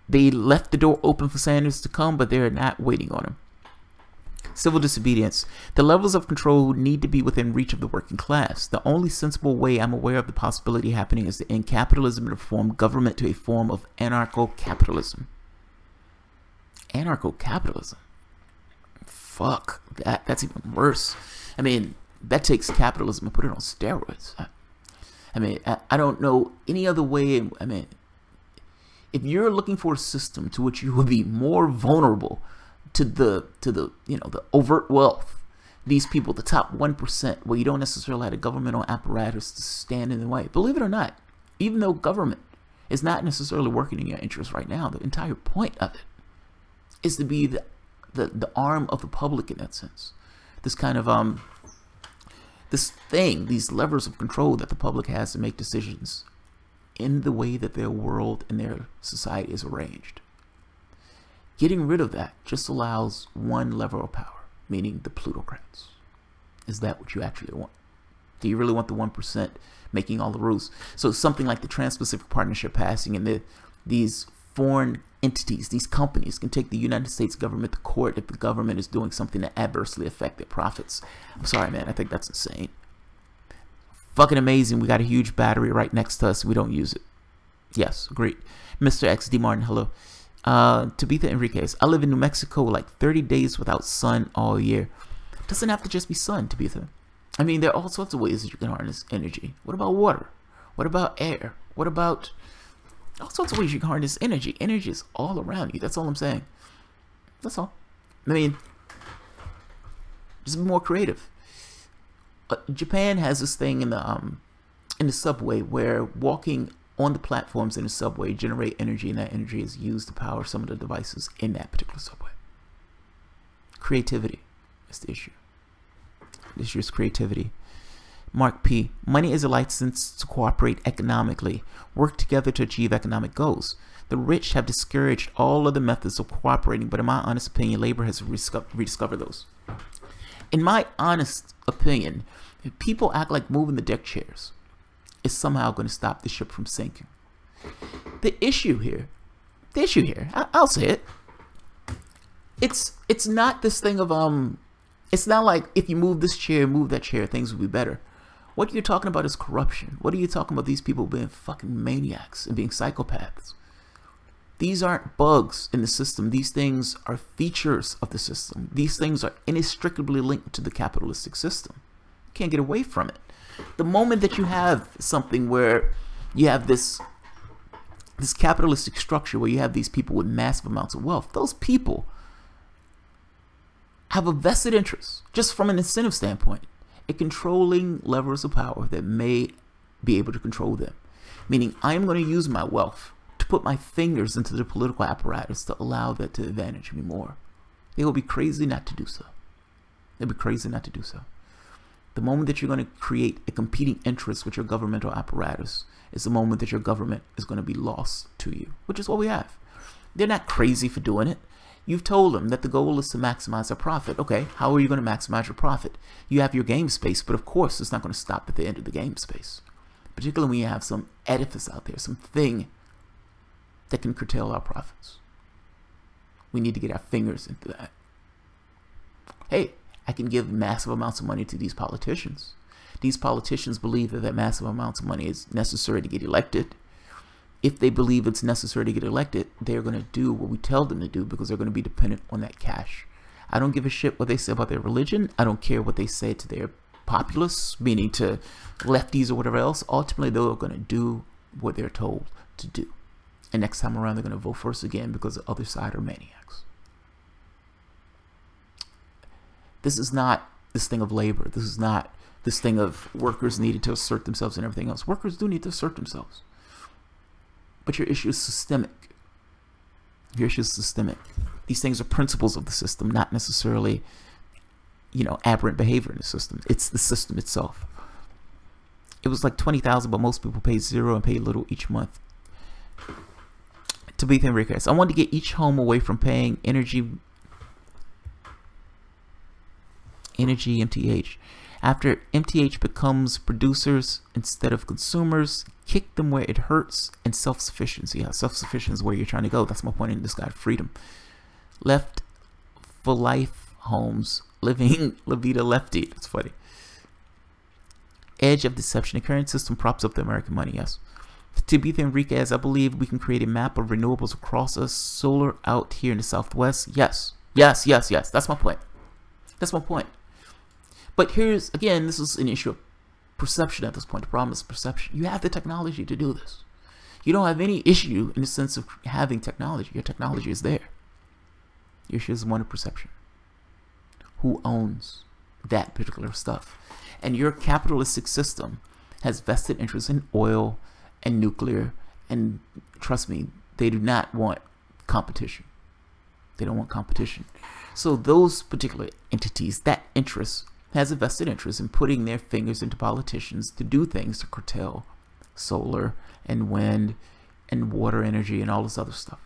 They left the door open for Sanders to come, but they're not waiting on him. Civil disobedience. The levels of control need to be within reach of the working class. The only sensible way I'm aware of the possibility happening is to end capitalism and reform government to a form of anarcho-capitalism. Anarcho-capitalism. Fuck. That's even worse. I mean, that takes capitalism and put it on steroids. I mean, I don't know any other way. I mean, if you're looking for a system to which you would be more vulnerable to the you know, the overt wealth, these people, the top 1%, where you don't necessarily have a governmental apparatus to stand in the way. Believe it or not, even though government is not necessarily working in your interest right now, the entire point of it is to be the arm of the public in that sense. This kind of this thing, these levers of control that the public has to make decisions in the way that their world and their society is arranged. Getting rid of that just allows one lever of power, meaning the plutocrats. Is that what you actually want? Do you really want the 1% making all the rules? So something like the Trans-Pacific Partnership passing, and these foreign entities, these companies, can take the United States government to court if the government is doing something that adversely affect their profits. I'm sorry, man. I think that's insane. Fucking amazing. We got a huge battery right next to us. We don't use it. Yes, agreed. Mr. XD Martin, hello. Tabitha Enriquez, I live in New Mexico, like 30 days without sun all year. Doesn't have to just be sun, Tabitha. I mean, there are all sorts of ways that you can harness energy. What about water? What about air? What about all sorts of ways you can harness energy? Energy is all around you. That's all I'm saying. That's all. I mean, just be more creative. Japan has this thing in the subway where walking on the platforms in the subway generate energy, and that energy is used to power some of the devices in that particular subway. Creativity is the issue. The issue is creativity. Mark P. Money is a license to cooperate economically, work together to achieve economic goals. The rich have discouraged all other methods of cooperating, but in my honest opinion, labor has rediscovered those. In my honest opinion, if people act like moving the deck chairs is somehow going to stop the ship from sinking. The issue here, I'll say it. It's not this thing of it's not like if you move this chair, move that chair, things will be better. What you're talking about is corruption. What are you talking about? These people being fucking maniacs and being psychopaths. These aren't bugs in the system. These things are features of the system. These things are inextricably linked to the capitalistic system. You can't get away from it. The moment that you have something where you have this capitalistic structure where you have these people with massive amounts of wealth, those people have a vested interest, just from an incentive standpoint, in controlling levers of power that may be able to control them. Meaning, I am going to use my wealth to put my fingers into the political apparatus to allow that to advantage me more. They will be crazy not to do so. They'll be crazy not to do so. The moment that you're going to create a competing interest with your governmental apparatus is the moment that your government is going to be lost to you, which is what we have. They're not crazy for doing it. You've told them that the goal is to maximize their profit. Okay, how are you going to maximize your profit? You have your game space, but of course it's not going to stop at the end of the game space. Particularly when you have some edifice out there, something that can curtail our profits. We need to get our fingers into that. Hey, I can give massive amounts of money to these politicians. These politicians believe that massive amounts of money is necessary to get elected. If they believe it's necessary to get elected, they're going to do what we tell them to do because they're going to be dependent on that cash. I don't give a shit what they say about their religion. I don't care what they say to their populace, meaning to lefties or whatever else. Ultimately, they're going to do what they're told to do. And next time around, they're going to vote for us again because the other side are maniacs. This is not this thing of labor. This is not this thing of workers needed to assert themselves and everything else. Workers do need to assert themselves. But your issue is systemic. Your issue is systemic. These things are principles of the system, not necessarily, aberrant behavior in the system. It's the system itself. It was like 20,000, but most people pay zero and pay little each month. To be Enriquez, I wanted to get each home away from paying energy MTH. After MTH becomes producers instead of consumers, kick them where it hurts, and self-sufficiency. Yeah, self-sufficiency is where you're trying to go. That's my point in this guide, freedom. Left for life homes, living La Vida Lefty. That's funny. Edge of deception. The current system props up the American money, yes. To be Enriquez, I believe we can create a map of renewables across us. Solar out here in the Southwest. Yes. Yes. That's my point. That's my point. But here's, again, this is an issue of perception at this point. The problem is perception. You have the technology to do this. You don't have any issue in the sense of having technology. Your technology is there. Your issue is one of perception. Who owns that particular stuff? And your capitalistic system has vested interest in oil and nuclear. And trust me, they do not want competition. They don't want competition. So those particular entities, that interest, has a vested interest in putting their fingers into politicians to do things to curtail solar and wind and water energy and all this other stuff.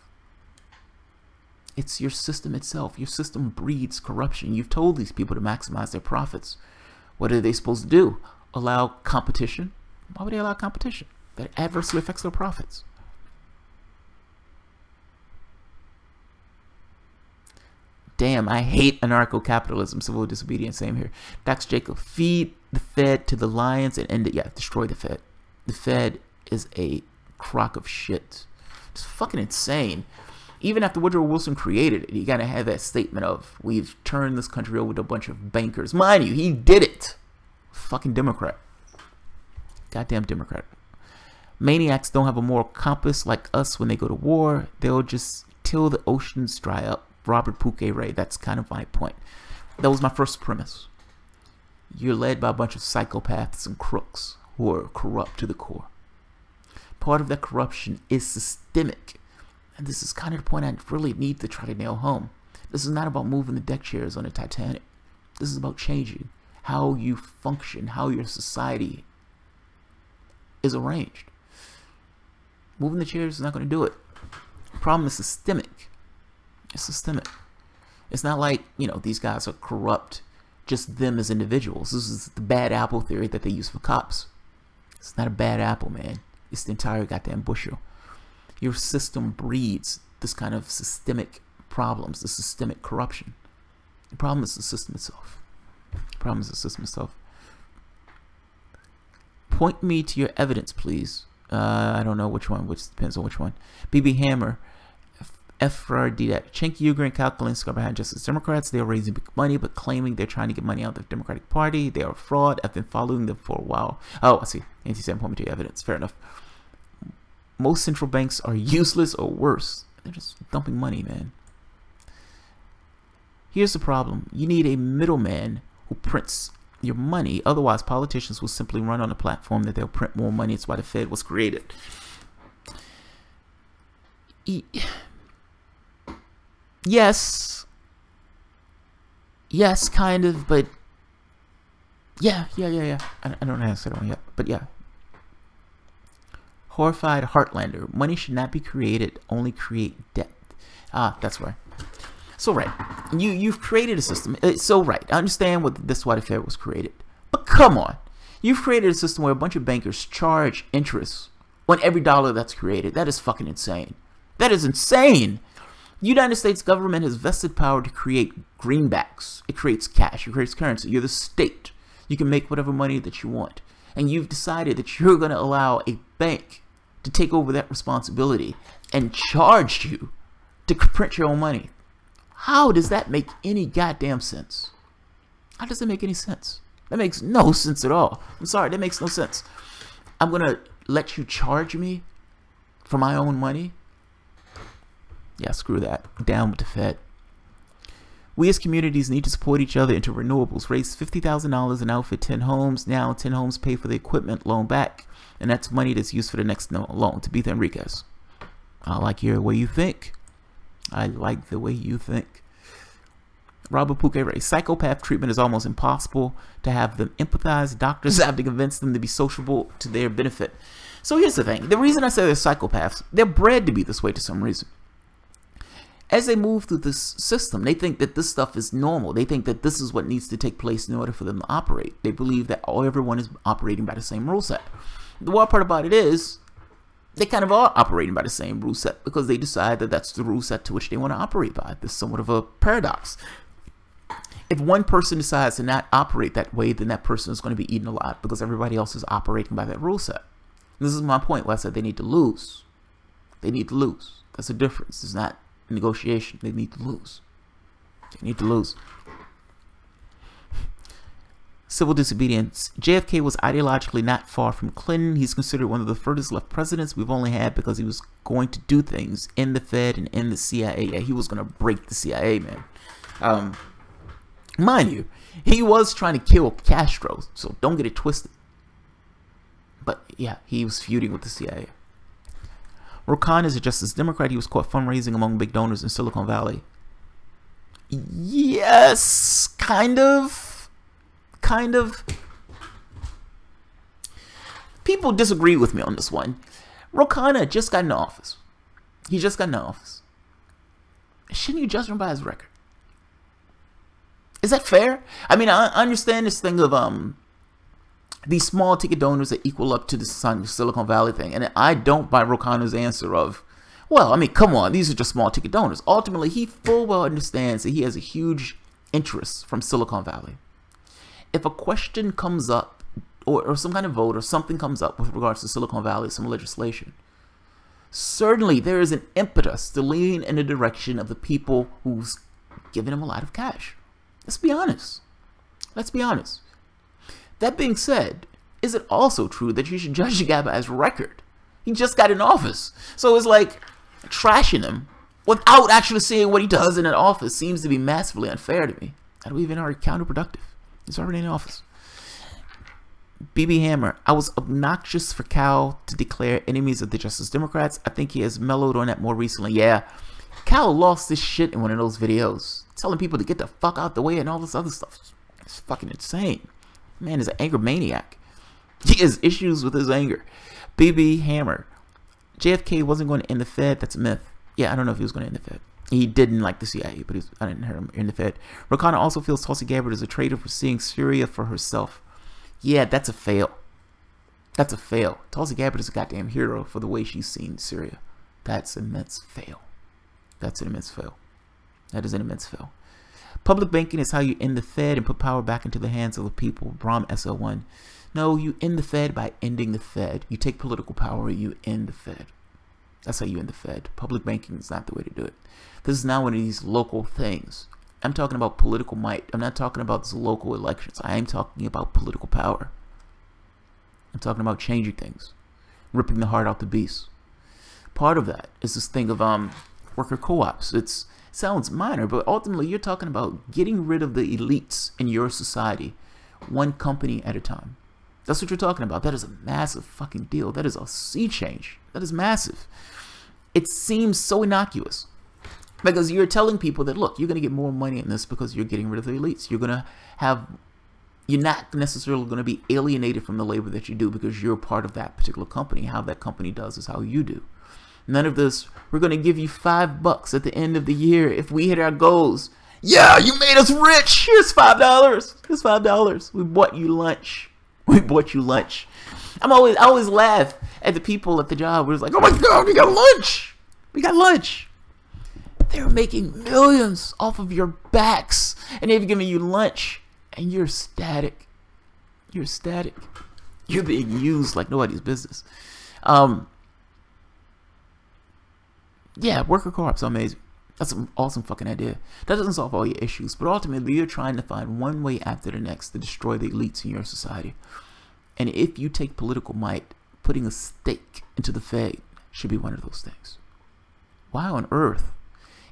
It's your system itself. Your system breeds corruption. You've told these people to maximize their profits. What are they supposed to do? Allow competition? Why would they allow competition? That adversely affects their profits. Damn, I hate anarcho-capitalism, civil disobedience, same here. Dax Jacob, feed the Fed to the lions and end it. Yeah, destroy the Fed. The Fed is a crock of shit. It's fucking insane. Even after Woodrow Wilson created it, you gotta have that statement of, we've turned this country over to a bunch of bankers. Mind you, he did it. Fucking Democrat. Goddamn Democrat. Maniacs don't have a moral compass like us when they go to war. They'll just till the oceans dry up. Robert Pouquet Ray, that's kind of my point. That was my first premise. You're led by a bunch of psychopaths and crooks who are corrupt to the core. part of that corruption is systemic. And this is kind of the point I really need to try to nail home. This is not about moving the deck chairs on the Titanic. This is about changing how you function, how your society is arranged. Moving the chairs is not going to do it. The problem is systemic. It's systemic. It's not like, you know, these guys are corrupt, just them as individuals. This is the bad apple theory that they use for cops. It's not a bad apple, man. It's the entire goddamn bushel. Your system breeds this kind of systemic problems, the systemic corruption. The problem is the system itself. The problem is the system itself. Point me to your evidence, please. I don't know which one, which depends on which one. BB Hammer, FRD, that Cenk Uygur and Kyle Kalinske are behind Justice Democrats. They are raising big money, but claiming they're trying to get money out of the Democratic Party. They are a fraud. I've been following them for a while. Oh, I see. Anti-Sam, point me to your evidence. Fair enough. Most central banks are useless or worse. They're just dumping money, man. Here's the problem. You need a middleman who prints your money. Otherwise, politicians will simply run on a platform that they'll print more money. It's why the Fed was created. Yes. Yes, kind of, but yeah. I don't answer that one yet, but yeah. Horrified Heartlander. Money should not be created, only create debt. Ah, that's right. So right, you've created a system. So right, I understand what that's why the Fed was created. But come on, you've created a system where a bunch of bankers charge interest on every dollar that's created. That is fucking insane. That is insane. The United States government has vested power to create greenbacks. It creates cash. It creates currency. You're the state. You can make whatever money that you want. And you've decided that you're going to allow a bank to take over that responsibility and charge you to print your own money. How does that make any goddamn sense? How does that make any sense? That makes no sense at all. I'm sorry, that makes no sense. I'm going to let you charge me for my own money? Yeah, screw that. Down with the Fed. We as communities need to support each other into renewables. Raise $50,000 and outfit 10 homes. Now 10 homes pay for the equipment loan back. And that's money that's used for the next loan. Tabitha Enriquez. I like your way you think. I like the way you think. Robert Pouquet, psychopath treatment is almost impossible to have them empathize. Doctors have to convince them to be sociable to their benefit. So here's the thing. The reason I say they're psychopaths, they're bred to be this way to some reason. As they move through this system, they think that this stuff is normal. They think that this is what needs to take place in order for them to operate. They believe that everyone is operating by the same rule set. The wild part about it is, they kind of are operating by the same rule set because they decide that that's the rule set to which they want to operate by. This is somewhat of a paradox. If one person decides to not operate that way, then that person is going to be eaten alive because everybody else is operating by that rule set. This is my point where I said they need to lose. They need to lose. That's the difference. It's not negotiation. They need to lose. They need to lose. Civil disobedience. JFK was ideologically not far from Clinton. He's considered one of the furthest left presidents we've only had because he was going to do things in the Fed and in the CIA. Yeah, he was going to break the CIA, man. Mind you, he was trying to kill Castro, so don't get it twisted. But yeah, he was feuding with the CIA. Ro Khanna is a Justice Democrat. He was caught fundraising among big donors in Silicon Valley. Yes, kind of. People disagree with me on this one. Ro Khanna just got into office. He just got into office. Shouldn't you judge him by his record? Is that fair? I mean, I understand this thing of these small ticket donors that equal up to the Silicon Valley thing, and I don't buy Ro Khanna's answer of, well, I mean, come on, these are just small ticket donors. Ultimately, he full well understands that he has a huge interest from Silicon Valley. If a question comes up, or some kind of vote or something comes up with regards to Silicon Valley, some legislation, certainly there is an impetus to lean in the direction of the people who's giving him a lot of cash. Let's be honest. Let's be honest. That being said, is it also true that you should judge the guy by his record? He just got in office. So it's like trashing him without actually seeing what he does in an office seems to be massively unfair to me. I don't even are counterproductive. He's already in office. BB Hammer, I was obnoxious for Cal to declare enemies of the Justice Democrats. I think he has mellowed on that more recently. Yeah, Cal lost his shit in one of those videos, telling people to get the fuck out the way and all this other stuff. It's fucking insane. Man is an anger maniac. He has issues with his anger. BB Hammer, JFK wasn't going to end the Fed. That's a myth. Yeah, I don't know if he was going to end the Fed. He didn't like the CIA, but I didn't hear him in the Fed. Rakana also feels Tulsi Gabbard is a traitor for seeing Syria for herself. Yeah, that's a fail. That's a fail. Tulsi Gabbard is a goddamn hero for the way she's seen Syria. That's an immense fail. That's an immense fail. That is an immense fail. Public banking is how you end the Fed and put power back into the hands of the people. Brahm SL1. No, you end the Fed by ending the Fed. You take political power and you end the Fed. That's how you end the Fed. Public banking is not the way to do it. This is not one of these local things. I'm talking about political might. I'm not talking about these local elections. I am talking about political power. I'm talking about changing things. Ripping the heart out the beast. Part of that is this thing of worker co-ops. It sounds minor, but ultimately you're talking about getting rid of the elites in your society, one company at a time. That's what you're talking about. That is a massive fucking deal. That is a sea change. That is massive. It seems so innocuous because you're telling people that, look, you're going to get more money in this because you're getting rid of the elites. You're not necessarily going to be alienated from the labor that you do because you're part of that particular company. How that company does is how you do. None of this, we're going to give you $5 at the end of the year if we hit our goals. Yeah, you made us rich. Here's $5. Here's $5. We bought you lunch. We bought you lunch. I always laugh at the people at the job where it's like, oh my God, we got lunch. We got lunch. They're making millions off of your backs and they've given you lunch and you're static. You're static. You're being used like nobody's business. Yeah, worker co-ops are amazing. That's an awesome fucking idea. That doesn't solve all your issues, but ultimately you're trying to find one way after the next to destroy the elites in your society. And if you take political might, putting a stake into the Fed should be one of those things. Why on earth?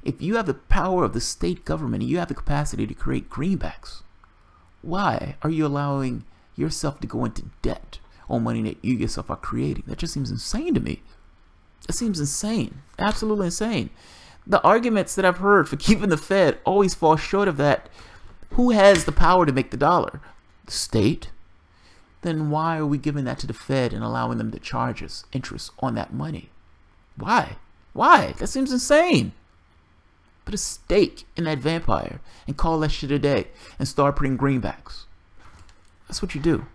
If you have the power of the state government and you have the capacity to create greenbacks, why are you allowing yourself to go into debt on money that you yourself are creating? That just seems insane to me. It seems insane. Absolutely insane. The arguments that I've heard for keeping the Fed always fall short of that. Who has the power to make the dollar? The state? Then why are we giving that to the Fed and allowing them to charge us interest on that money? Why? Why? That seems insane. Put a stake in that vampire and call that shit a day and start putting greenbacks. That's what you do.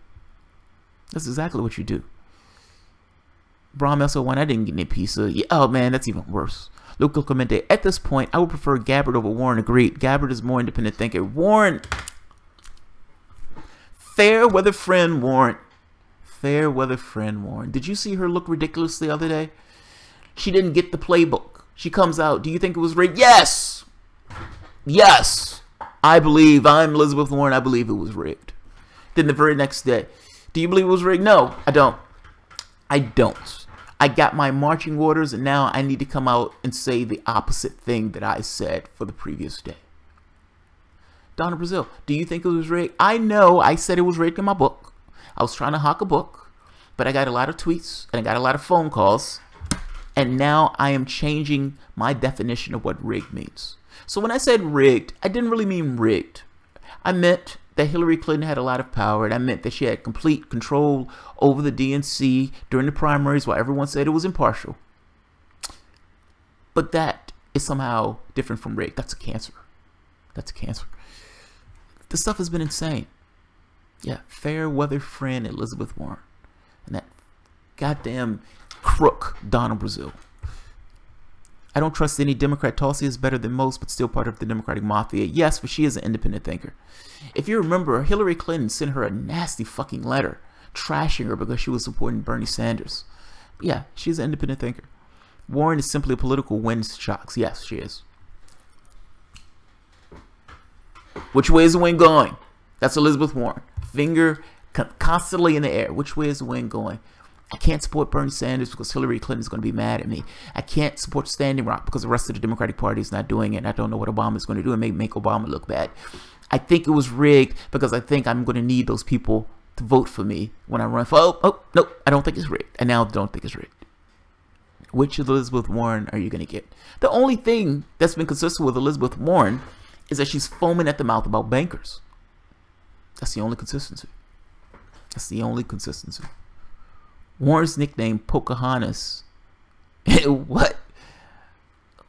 That's exactly what you do. Brahm SO1, I didn't get any pizza. Yeah, oh man, that's even worse. Luca Clemente, at this point, I would prefer Gabbard over Warren. Agreed. Gabbard is more independent thinker. Warren, fair weather friend Warren. Fair weather friend Warren. Did you see her look ridiculous the other day? She didn't get the playbook. She comes out. Do you think it was rigged? Yes. Yes. I believe. I'm Elizabeth Warren. I believe it was rigged. Then the very next day, do you believe it was rigged? No, I don't. I don't. I got my marching orders and now I need to come out and say the opposite thing that I said for the previous day. Donna Brazil, do you think it was rigged? I know I said it was rigged in my book. I was trying to hawk a book, but I got a lot of tweets and I got a lot of phone calls. And now I am changing my definition of what rigged means. So when I said rigged, I didn't really mean rigged. I meant that Hillary Clinton had a lot of power, and I meant that she had complete control over the DNC during the primaries while everyone said it was impartial. But that is somehow different from rigged. That's a cancer. That's a cancer. This stuff has been insane. Yeah, fair weather friend Elizabeth Warren. And that goddamn crook Donna Brazil. I don't trust any Democrat. Tulsi is better than most, but still part of the Democratic mafia. Yes, but she is an independent thinker. If you remember, Hillary Clinton sent her a nasty fucking letter trashing her because she was supporting Bernie Sanders. But yeah, she's an independent thinker. Warren is simply a political wind shocks. Yes, she is. Which way is the wind going? That's Elizabeth Warren. Finger constantly in the air. Which way is the wind going? I can't support Bernie Sanders because Hillary Clinton is going to be mad at me. I can't support Standing Rock because the rest of the Democratic Party is not doing it. And I don't know what Obama is going to do and make Obama look bad. I think it was rigged because I think I'm going to need those people to vote for me when I run for, oh, nope, I don't think it's rigged. I now don't think it's rigged. Which Elizabeth Warren are you going to get? The only thing that's been consistent with Elizabeth Warren is that she's foaming at the mouth about bankers. That's the only consistency. That's the only consistency. Warren's nickname, Pocahontas. What?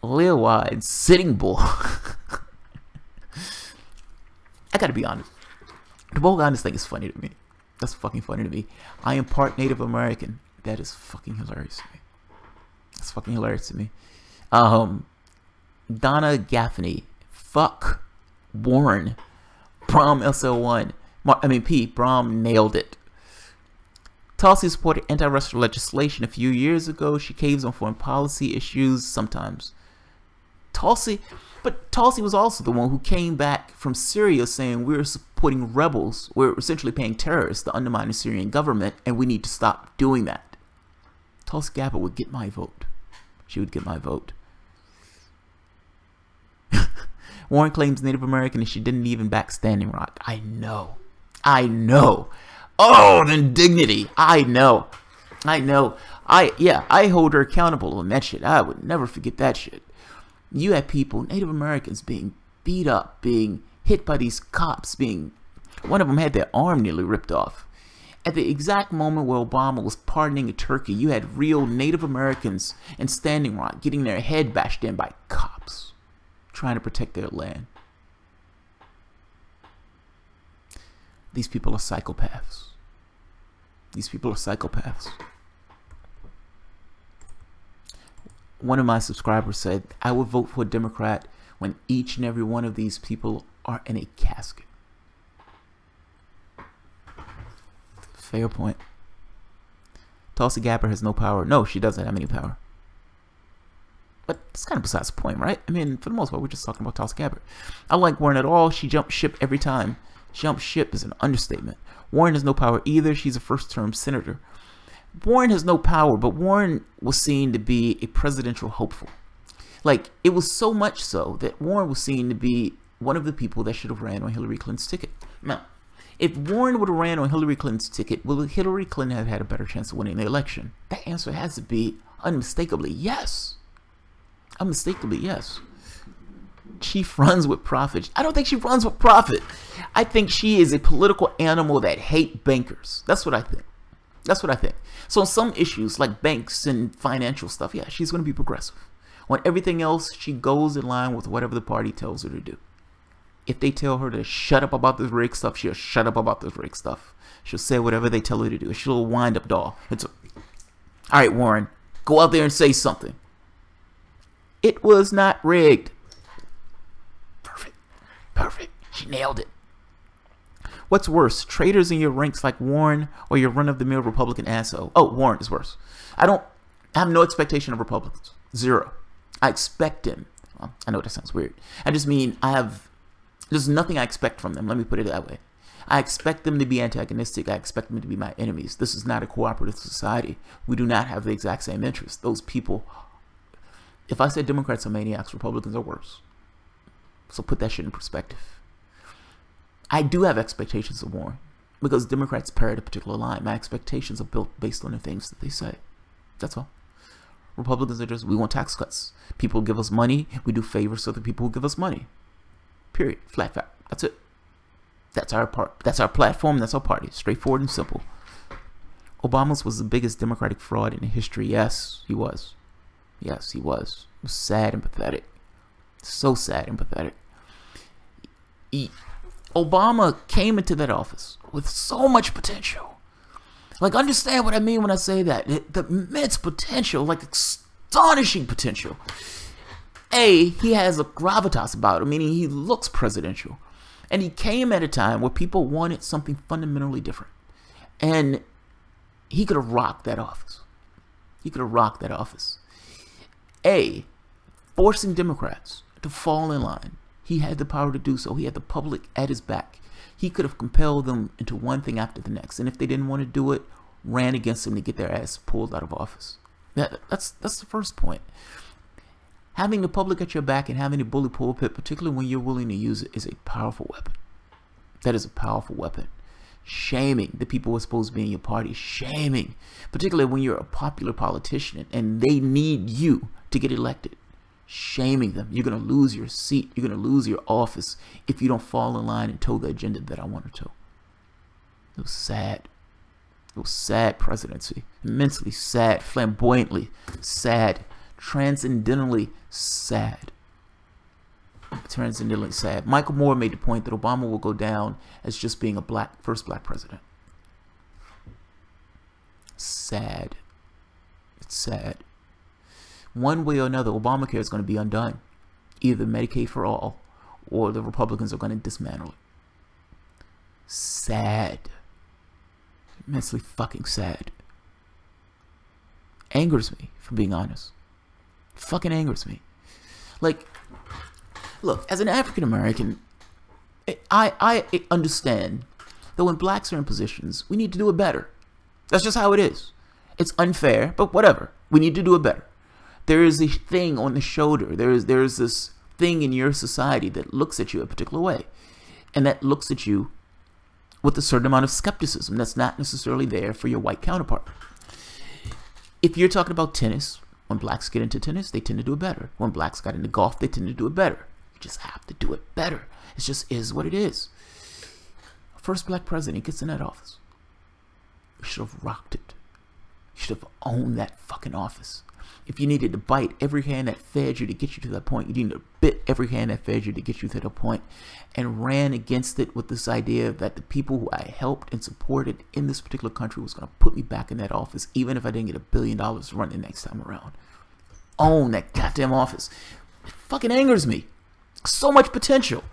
Leowide, Sitting Bull. I gotta be honest. The Pocahontas thing is funny to me. That's fucking funny to me. I am part Native American. That is fucking hilarious to me. That's fucking hilarious to me. Donna Gaffney. Fuck Warren. Brom SL1. P. Brom nailed it. Tulsi supported anti-Russia legislation a few years ago. She caves on foreign policy issues sometimes. Tulsi was also the one who came back from Syria saying we're supporting rebels. We're essentially paying terrorists to undermine the Syrian government, and we need to stop doing that. Tulsi Gabbard would get my vote. She would get my vote. Warren claims Native American and she didn't even back Standing Rock. I know. I know. Oh, the indignity. I know. I know. I hold her accountable on that shit. I would never forget that shit. You had people, Native Americans, being beat up, being hit by these cops, one of them had their arm nearly ripped off. At the exact moment where Obama was pardoning a turkey, you had real Native Americans in Standing Rock getting their head bashed in by cops, trying to protect their land. These people are psychopaths. These people are psychopaths. One of my subscribers said, I would vote for a Democrat when each and every one of these people are in a casket. Fair point. Tulsi Gabbard has no power. No, she doesn't have any power. But it's kind of besides the point, right? I mean, for the most part, we're just talking about Tulsi Gabbard. I like Warren at all. She jumped ship every time. Jump ship is an understatement. Warren has no power either. She's a first-term senator. Warren has no power, but Warren was seen to be a presidential hopeful. Like, it was so much so that Warren was seen to be one of the people that should have ran on Hillary Clinton's ticket. Now, if Warren would have ran on Hillary Clinton's ticket, will Hillary Clinton have had a better chance of winning the election? That answer has to be unmistakably yes. Unmistakably yes. She runs with profit. I don't think she runs with profit. I think she is a political animal that hates bankers. That's what I think. That's what I think. So on some issues like banks and financial stuff, yeah, she's going to be progressive. On everything else, she goes in line with whatever the party tells her to do. If they tell her to shut up about this rig stuff, she'll shut up about this rig stuff. She'll say whatever they tell her to do. She'll a wind-up doll. All right, Warren, go out there and say something. It was not rigged. Perfect. Perfect. She nailed it. What's worse, traitors in your ranks like Warren or your run-of-the-mill Republican asshole? Oh, Warren is worse. I have no expectation of Republicans. Zero. I expect them. Well, I know that sounds weird. I just mean there's nothing I expect from them. Let me put it that way. I expect them to be antagonistic. I expect them to be my enemies. This is not a cooperative society. We do not have the exact same interests. Those people, if I said Democrats are maniacs, Republicans are worse. So put that shit in perspective. I do have expectations of Warren because Democrats parrot a particular line. My expectations are built based on the things that they say. That's all. Republicans are just, we want tax cuts. People give us money. We do favors to the people who give us money. Period. Flat fact. That's it. That's our part. That's our platform. That's our party. Straightforward and simple. Obama's was the biggest Democratic fraud in history. Yes, he was. Yes, he was. It was sad and pathetic. So sad and pathetic. Obama came into that office with so much potential. Like, understand what I mean when I say that. The immense potential, like astonishing potential. He has a gravitas about him, meaning he looks presidential. And he came at a time where people wanted something fundamentally different. And he could have rocked that office. He could have rocked that office. Forcing Democrats to fall in line. He had the power to do so. He had the public at his back. He could have compelled them into one thing after the next. And if they didn't want to do it, ran against them to get their ass pulled out of office. That's the first point. Having the public at your back and having a bully pulpit, particularly when you're willing to use it, is a powerful weapon. That is a powerful weapon. shaming the people who are supposed to be in your party, shaming, particularly when you're a popular politician and they need you to get elected, shaming them. You're going to lose your seat. You're going to lose your office if you don't fall in line and toe the agenda that I want to toe. It was sad. It was sad presidency. Immensely sad, flamboyantly sad, transcendentally sad. Transcendently sad. Michael Moore made the point that Obama will go down as just being a first black president. Sad. It's sad. One way or another, Obamacare is going to be undone. Either Medicaid for all, or the Republicans are going to dismantle it. Sad. Immensely fucking sad. Angers me, for being honest. Fucking angers me. Like, look, as an African American, I understand that when blacks are in positions, we need to do it better. That's just how it is. It's unfair, but whatever. We need to do it better. There is a thing on the shoulder. There is this thing in your society that looks at you a particular way, and that looks at you with a certain amount of skepticism that's not necessarily there for your white counterpart. If you're talking about tennis, when blacks get into tennis, they tend to do it better. When blacks got into golf, they tend to do it better. You just have to do it better. It just is what it is. First black president gets in that office. You should have rocked it. You should have owned that fucking office. If you needed to bite every hand that fed you to get you to that point, you needed to bit every hand that fed you to get you to that point, and ran against it with this idea that the people who I helped and supported in this particular country was going to put me back in that office, even if I didn't get $1 billion to run the next time around. Own that goddamn office. It fucking angers me. So much potential.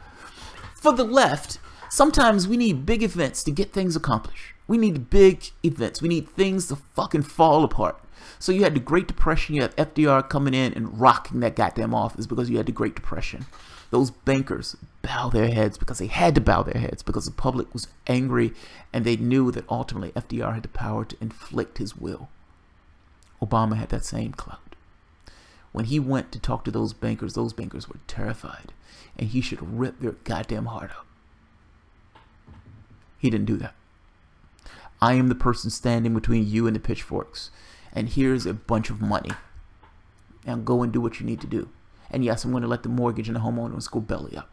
For the left, sometimes we need big events to get things accomplished. We need big events. We need things to fucking fall apart. So you had the Great Depression. You had FDR coming in and rocking that goddamn office because you had the Great Depression. Those bankers bow their heads because they had to bow their heads because the public was angry and they knew that ultimately FDR had the power to inflict his will. Obama had that same clout. When he went to talk to those bankers were terrified, and he should rip their goddamn heart out. He didn't do that. I am the person standing between you and the pitchforks, and here's a bunch of money. Now go and do what you need to do. And yes, I'm going to let the mortgage and the homeowners go belly up.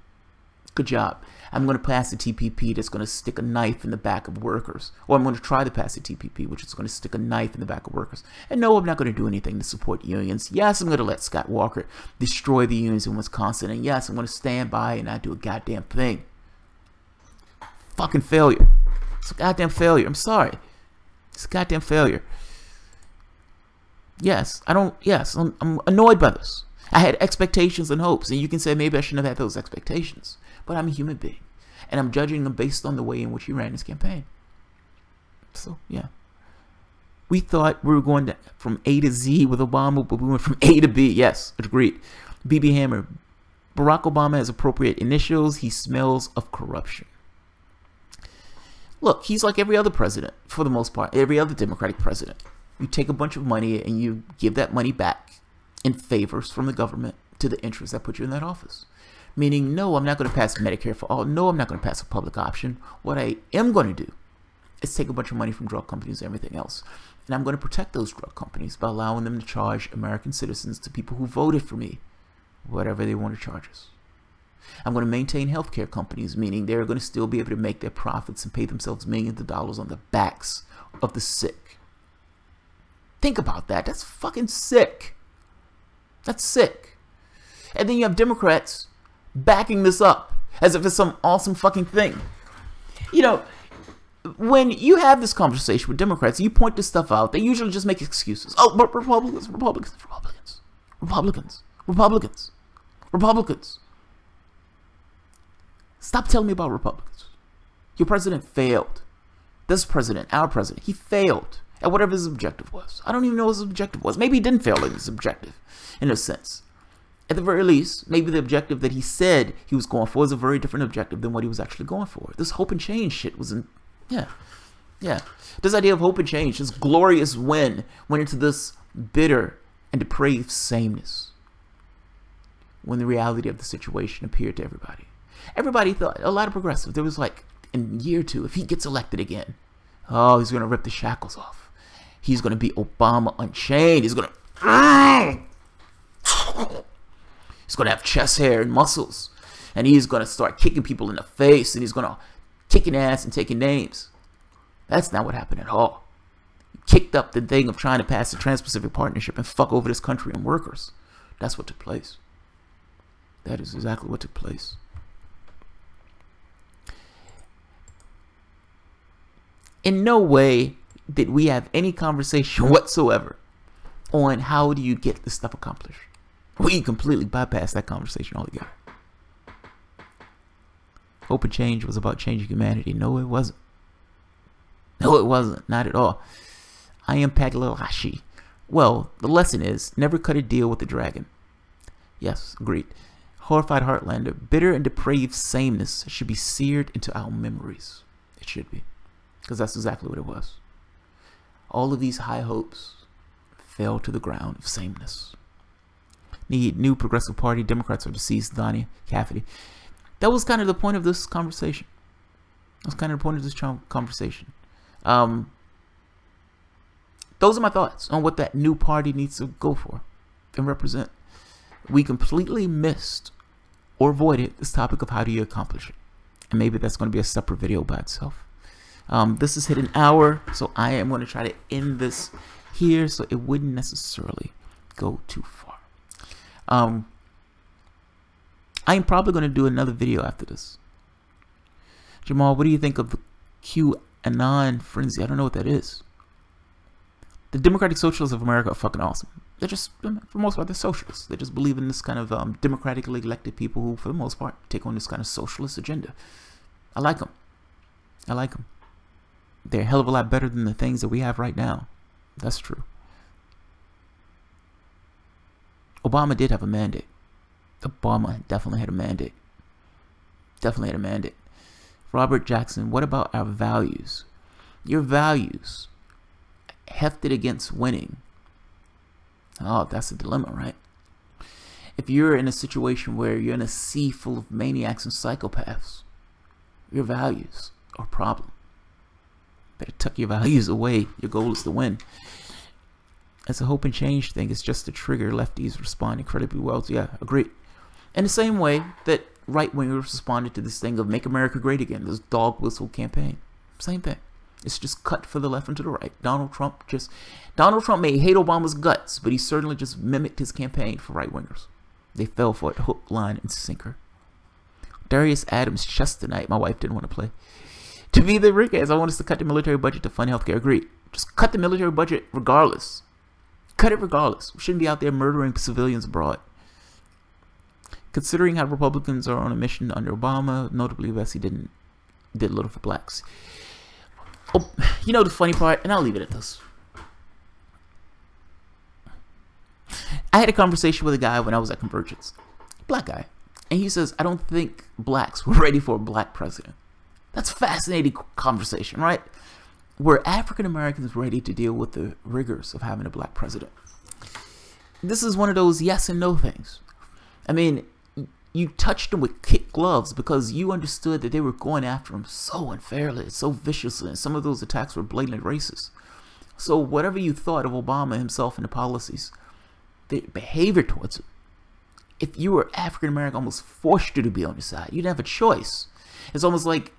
Good job. I'm going to pass a TPP that's going to stick a knife in the back of workers. Or I'm going to try to pass a TPP, which is going to stick a knife in the back of workers. And no, I'm not going to do anything to support unions. Yes, I'm going to let Scott Walker destroy the unions in Wisconsin. And yes, I'm going to stand by and not do a goddamn thing. Fucking failure. It's a goddamn failure. I'm sorry. It's a goddamn failure. Yes, I'm annoyed by this. I had expectations and hopes, and you can say maybe I shouldn't have had those expectations, but I'm a human being, and I'm judging him based on the way in which he ran his campaign. So, yeah. We thought we were going from A to Z with Obama, but we went from A to B. Yes, agreed. BB Hammer. Barack Obama has appropriate initials. He smells of corruption. Look, he's like every other president, for the most part, every other Democratic president. You take a bunch of money and you give that money back in favors from the government to the interests that put you in that office. Meaning, no, I'm not going to pass Medicare for all. No, I'm not going to pass a public option. What I am going to do is take a bunch of money from drug companies and everything else. And I'm going to protect those drug companies by allowing them to charge American citizens, to people who voted for me, whatever they want to charge us. I'm going to maintain healthcare companies, meaning they're going to still be able to make their profits and pay themselves millions of dollars on the backs of the sick. Think about that. That's fucking sick. That's sick. And then you have Democrats backing this up as if it's some awesome fucking thing. You know, when you have this conversation with Democrats, you point this stuff out, they usually just make excuses. Oh, but Republicans. Stop telling me about Republicans. Your president failed. This president, our president, he failed at whatever his objective was. I don't even know what his objective was. Maybe he didn't fail at his objective, in a sense. At the very least, maybe the objective that he said he was going for is a very different objective than what he was actually going for. This hope and change shit was in, yeah. This idea of hope and change, this glorious win, went into this bitter and depraved sameness when the reality of the situation appeared to everybody. Everybody thought, a lot of progressives, there was like, in a year or two, if he gets elected again, oh, he's going to rip the shackles off. He's going to be Obama Unchained. He's going to have chest hair and muscles. And he's going to start kicking people in the face. And he's going to kicking ass and taking names. That's not what happened at all. He kicked up the thing of trying to pass the Trans-Pacific Partnership and fuck over this country and workers. That's what took place. That is exactly what took place. In no way did we have any conversation whatsoever on how do you get this stuff accomplished. We completely bypassed that conversation altogether. Hope and Change was about changing humanity. No, it wasn't. No, it wasn't. Not at all. I am Paglashi. Well, the lesson is, never cut a deal with the dragon. Yes, agreed. Horrified Heartlander, bitter and depraved sameness should be seared into our memories. It should be. Because that's exactly what it was. All of these high hopes fell to the ground of sameness. Need new Progressive Party. Democrats are deceased. Donnie Cafferty. That was kind of the point of this conversation. That was kind of the point of this conversation. Those are my thoughts on what that new party needs to go for and represent. We completely missed or avoided this topic of how do you accomplish it. And maybe that's going to be a separate video by itself. This has hit an hour, so I am going to try to end this here so it wouldn't necessarily go too far. I'm probably going to do another video after this. Jamal, what do you think of the QAnon frenzy? I don't know what that is. The Democratic Socialists of America are fucking awesome. They're just, for the most part, they're socialists. They just believe in this kind of democratically elected people who, for the most part, take on this kind of socialist agenda. I like them. I like them. They're a hell of a lot better than the things that we have right now. That's true. Obama did have a mandate. Obama definitely had a mandate. Definitely had a mandate. Robert Jackson, what about our values? Your values hefted against winning. Oh, that's a dilemma, right? If you're in a situation where you're in a sea full of maniacs and psychopaths, your values are a problem. Better tuck your values away. Your goal is to win. It's a hope and change thing. It's just to trigger lefties respond incredibly well to, yeah, agreed. In the same way that right-wingers responded to this thing of make America great again, this dog whistle campaign. Same thing. It's just cut for the left and to the right. Donald Trump may hate Obama's guts, but he certainly just mimicked his campaign for right-wingers. They fell for it, hook, line, and sinker. Darius Adams chess tonight. My wife didn't want to play. To be the Rickheads, I want us to cut the military budget to fund healthcare. Agreed. Just cut the military budget regardless. Cut it regardless. We shouldn't be out there murdering civilians abroad. Considering how Republicans are on a mission under Obama, notably Bessie did little for blacks. Oh, you know the funny part, and I'll leave it at this. I had a conversation with a guy when I was at Convergence, black guy, and he says, I don't think blacks were ready for a black president. That's a fascinating conversation, right? Were African Americans ready to deal with the rigors of having a black president? This is one of those yes and no things. I mean, you touched them with kid gloves because you understood that they were going after him so unfairly, so viciously, and some of those attacks were blatantly racist. So whatever you thought of Obama himself and the policies, the behavior towards him, if you were African American, almost forced you to be on his side. You didn't have a choice. It's almost like,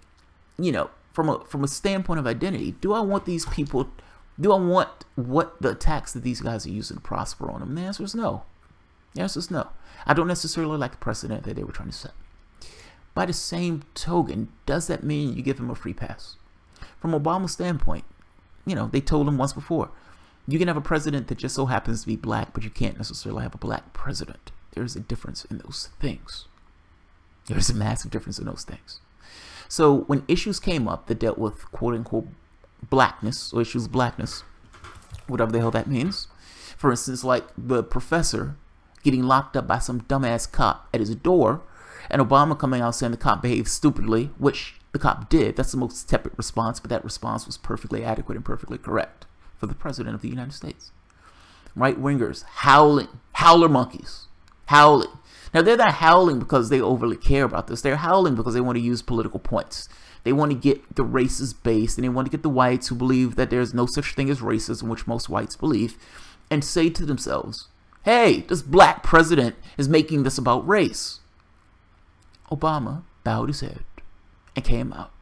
you know, from a standpoint of identity, do I want these people, do I want what the attacks that these guys are using to prosper on them? And the answer is no. The answer is no. I don't necessarily like the precedent that they were trying to set. By the same token, does that mean you give him a free pass? From Obama's standpoint, you know, they told him once before, you can have a president that just so happens to be black, but you can't necessarily have a black president. There's a difference in those things. There's a massive difference in those things. So when issues came up that dealt with quote-unquote blackness, or issues of blackness, whatever the hell that means, for instance, like the professor getting locked up by some dumbass cop at his door, and Obama coming out saying the cop behaved stupidly, which the cop did. That's the most tepid response, but that response was perfectly adequate and perfectly correct for the president of the United States. Right-wingers howling, howler monkeys, howling. Now, they're not howling because they overly care about this. They're howling because they want to use political points. They want to get the racist base, and they want to get the whites who believe that there's no such thing as racism, which most whites believe, and say to themselves, hey, this black president is making this about race. Obama bowed his head and came out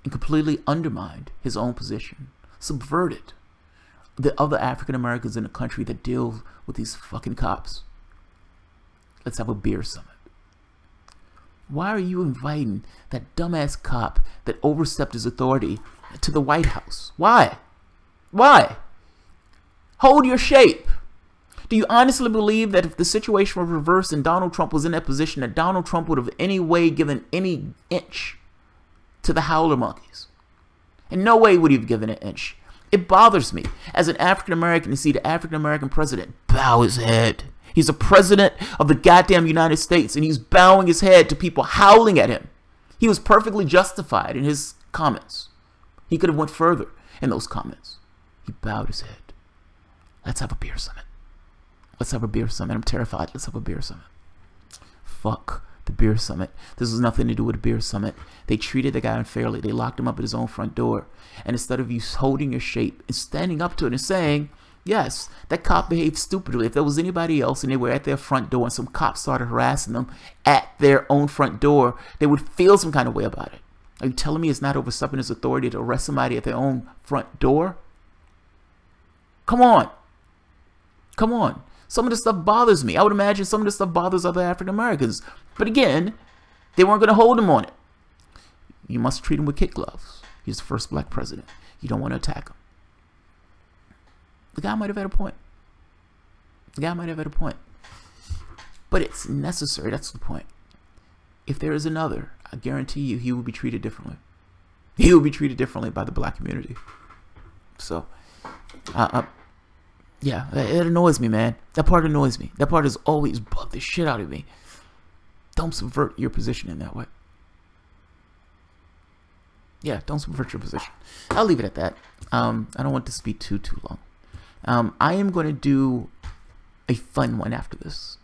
and completely undermined his own position, subverted the other African Americans in the country that deal with these fucking cops. Let's have a beer summit. Why are you inviting that dumbass cop that overstepped his authority to the White House? Why? Why? Hold your shape. Do you honestly believe that if the situation were reversed and Donald Trump was in that position, that Donald Trump would have any way given any inch to the howler monkeys? In no way would he have given an inch. It bothers me as an African American to see the African American president bow his head. He's a president of the goddamn United States, and he's bowing his head to people howling at him. He was perfectly justified in his comments. He could have went further in those comments. He bowed his head. Let's have a beer summit. Let's have a beer summit. I'm terrified. Let's have a beer summit. Fuck the beer summit. This has nothing to do with a beer summit. They treated the guy unfairly. They locked him up at his own front door. And instead of you holding your shape and standing up to it and saying, yes, that cop behaved stupidly. If there was anybody else and they were at their front door and some cops started harassing them at their own front door, they would feel some kind of way about it. Are you telling me it's not overstepping his authority to arrest somebody at their own front door? Come on. Come on. Some of this stuff bothers me. I would imagine some of this stuff bothers other African Americans. But again, they weren't going to hold him on it. You must treat him with kid gloves. He's the first black president. You don't want to attack him. The guy might have had a point. The guy might have had a point. But it's necessary. That's the point. If there is another, I guarantee you he will be treated differently. He will be treated differently by the black community. So, yeah, it annoys me, man. That part annoys me. That part has always bugged the shit out of me. Don't subvert your position in that way. Yeah, don't subvert your position. I'll leave it at that. I don't want this to be too long. I am going to do a fun one after this.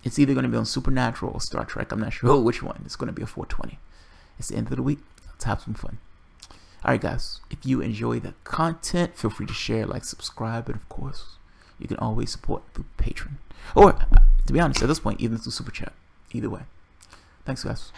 It's either going to be on Supernatural or Star Trek. I'm not sure which one. It's going to be a 420. It's the end of the week. Let's have some fun. Alright guys, if you enjoy the content, feel free to share, like, subscribe, and of course, you can always support through Patreon. Or, to be honest, at this point, even through Super Chat. Either way. Thanks guys.